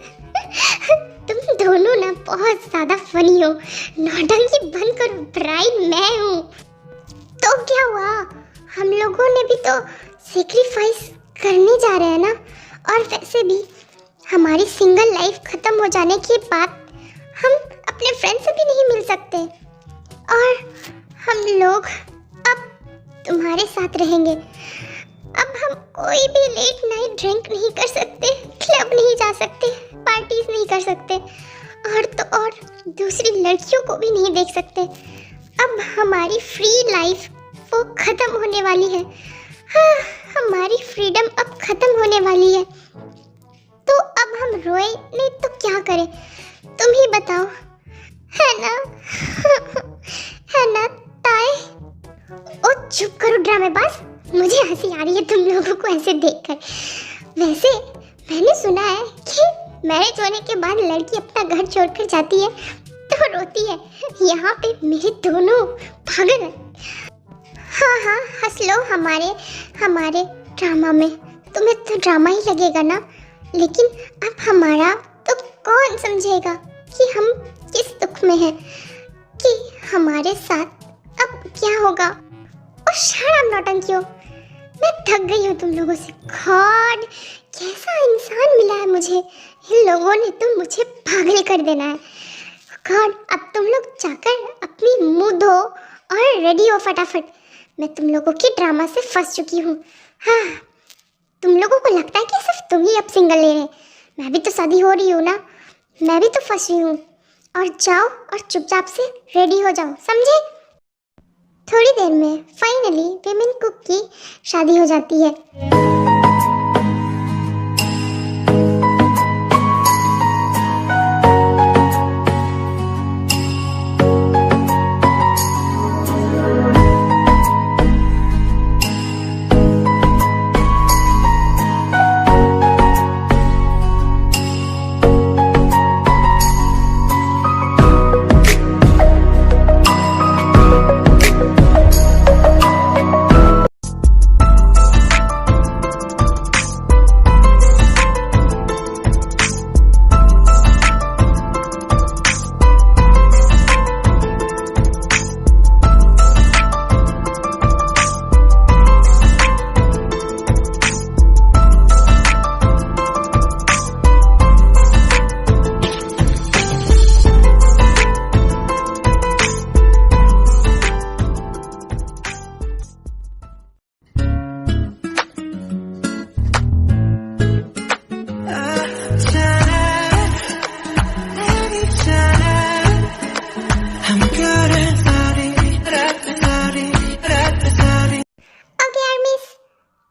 Speaker 1: तुम दोनों ना बहुत ज्यादा फनी हो। नौटंकी बंद करो, ब्राइड मैं हूँ। तो क्या हुआ, हम लोगों ने भी तो सेक्रीफाइस करने जा रहे हैं ना। और वैसे भी हमारी सिंगल लाइफ खत्म हो जाने के बाद हम अपने फ्रेंड से भी नहीं मिल सकते, और हम लोग अब तुम्हारे साथ रहेंगे। अब हम कोई भी लेट नाइट ड्रिंक नहीं कर सकते, क्लब नहीं जा सकते, पार्टीज नहीं कर सकते, और तो और दूसरी लड़कियों को भी नहीं देख सकते। अब हमारी फ्री लाइफ वो खत्म होने वाली है। हाँ, हमारी फ्रीडम अब खत्म होने वाली है। तो अब हम रोए नहीं तो क्या करें, तुम ही बताओ, है ना? है ना ताए? ओ चुप करो ड्रामेबाज, मुझे हंसी आ रही है तुम लोगों को ऐसे देखकर। वैसे मैंने सुना है कि मैरिज होने के बाद लड़की अपना घर छोड़कर जाती है तो रोती है। यहाँ पे मेरे दोनों पागल हैं। हाँ, हंस लो हमारे ड्रामा में। तुम्हें तो ड्रामा ही लगेगा ना, लेकिन अब हमारा तो कौन समझेगा कि हम किस दुख में हैं, कि हमारे साथ अब क्या होगा। और शर्म नौटंकियों, मैं थक गई हूँ तुम लोगों से। गॉड, कैसा इंसान मिला है मुझे। इन लोगों ने तो मुझे पागल कर देना है। गॉड, अब तुम लोग जाकर अपनी मुंह धो और रेडी हो फटाफट। मैं तुम लोगों की ड्रामा से फंस चुकी हूँ। हाँ, तुम लोगों को लगता है कि सिर्फ तुम ही अब सिंगल ले रहे। मैं भी तो शादी हो रही हूँ ना, मैं भी तो फंसी हूँ। और जाओ और चुपचाप से रेडी हो जाओ, समझे? थोड़ी देर में फाइनली विमेन कुक की शादी हो जाती है।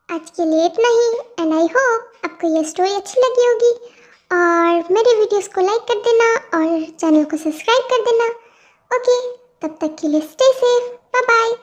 Speaker 1: आज के लिए इतना ही एंड आई होप आपको ये स्टोरी अच्छी लगी होगी और मेरे वीडियोस को लाइक कर देना और चैनल को सब्सक्राइब कर देना। ओके, तब तक के लिए स्टे सेफ, बाय बाय।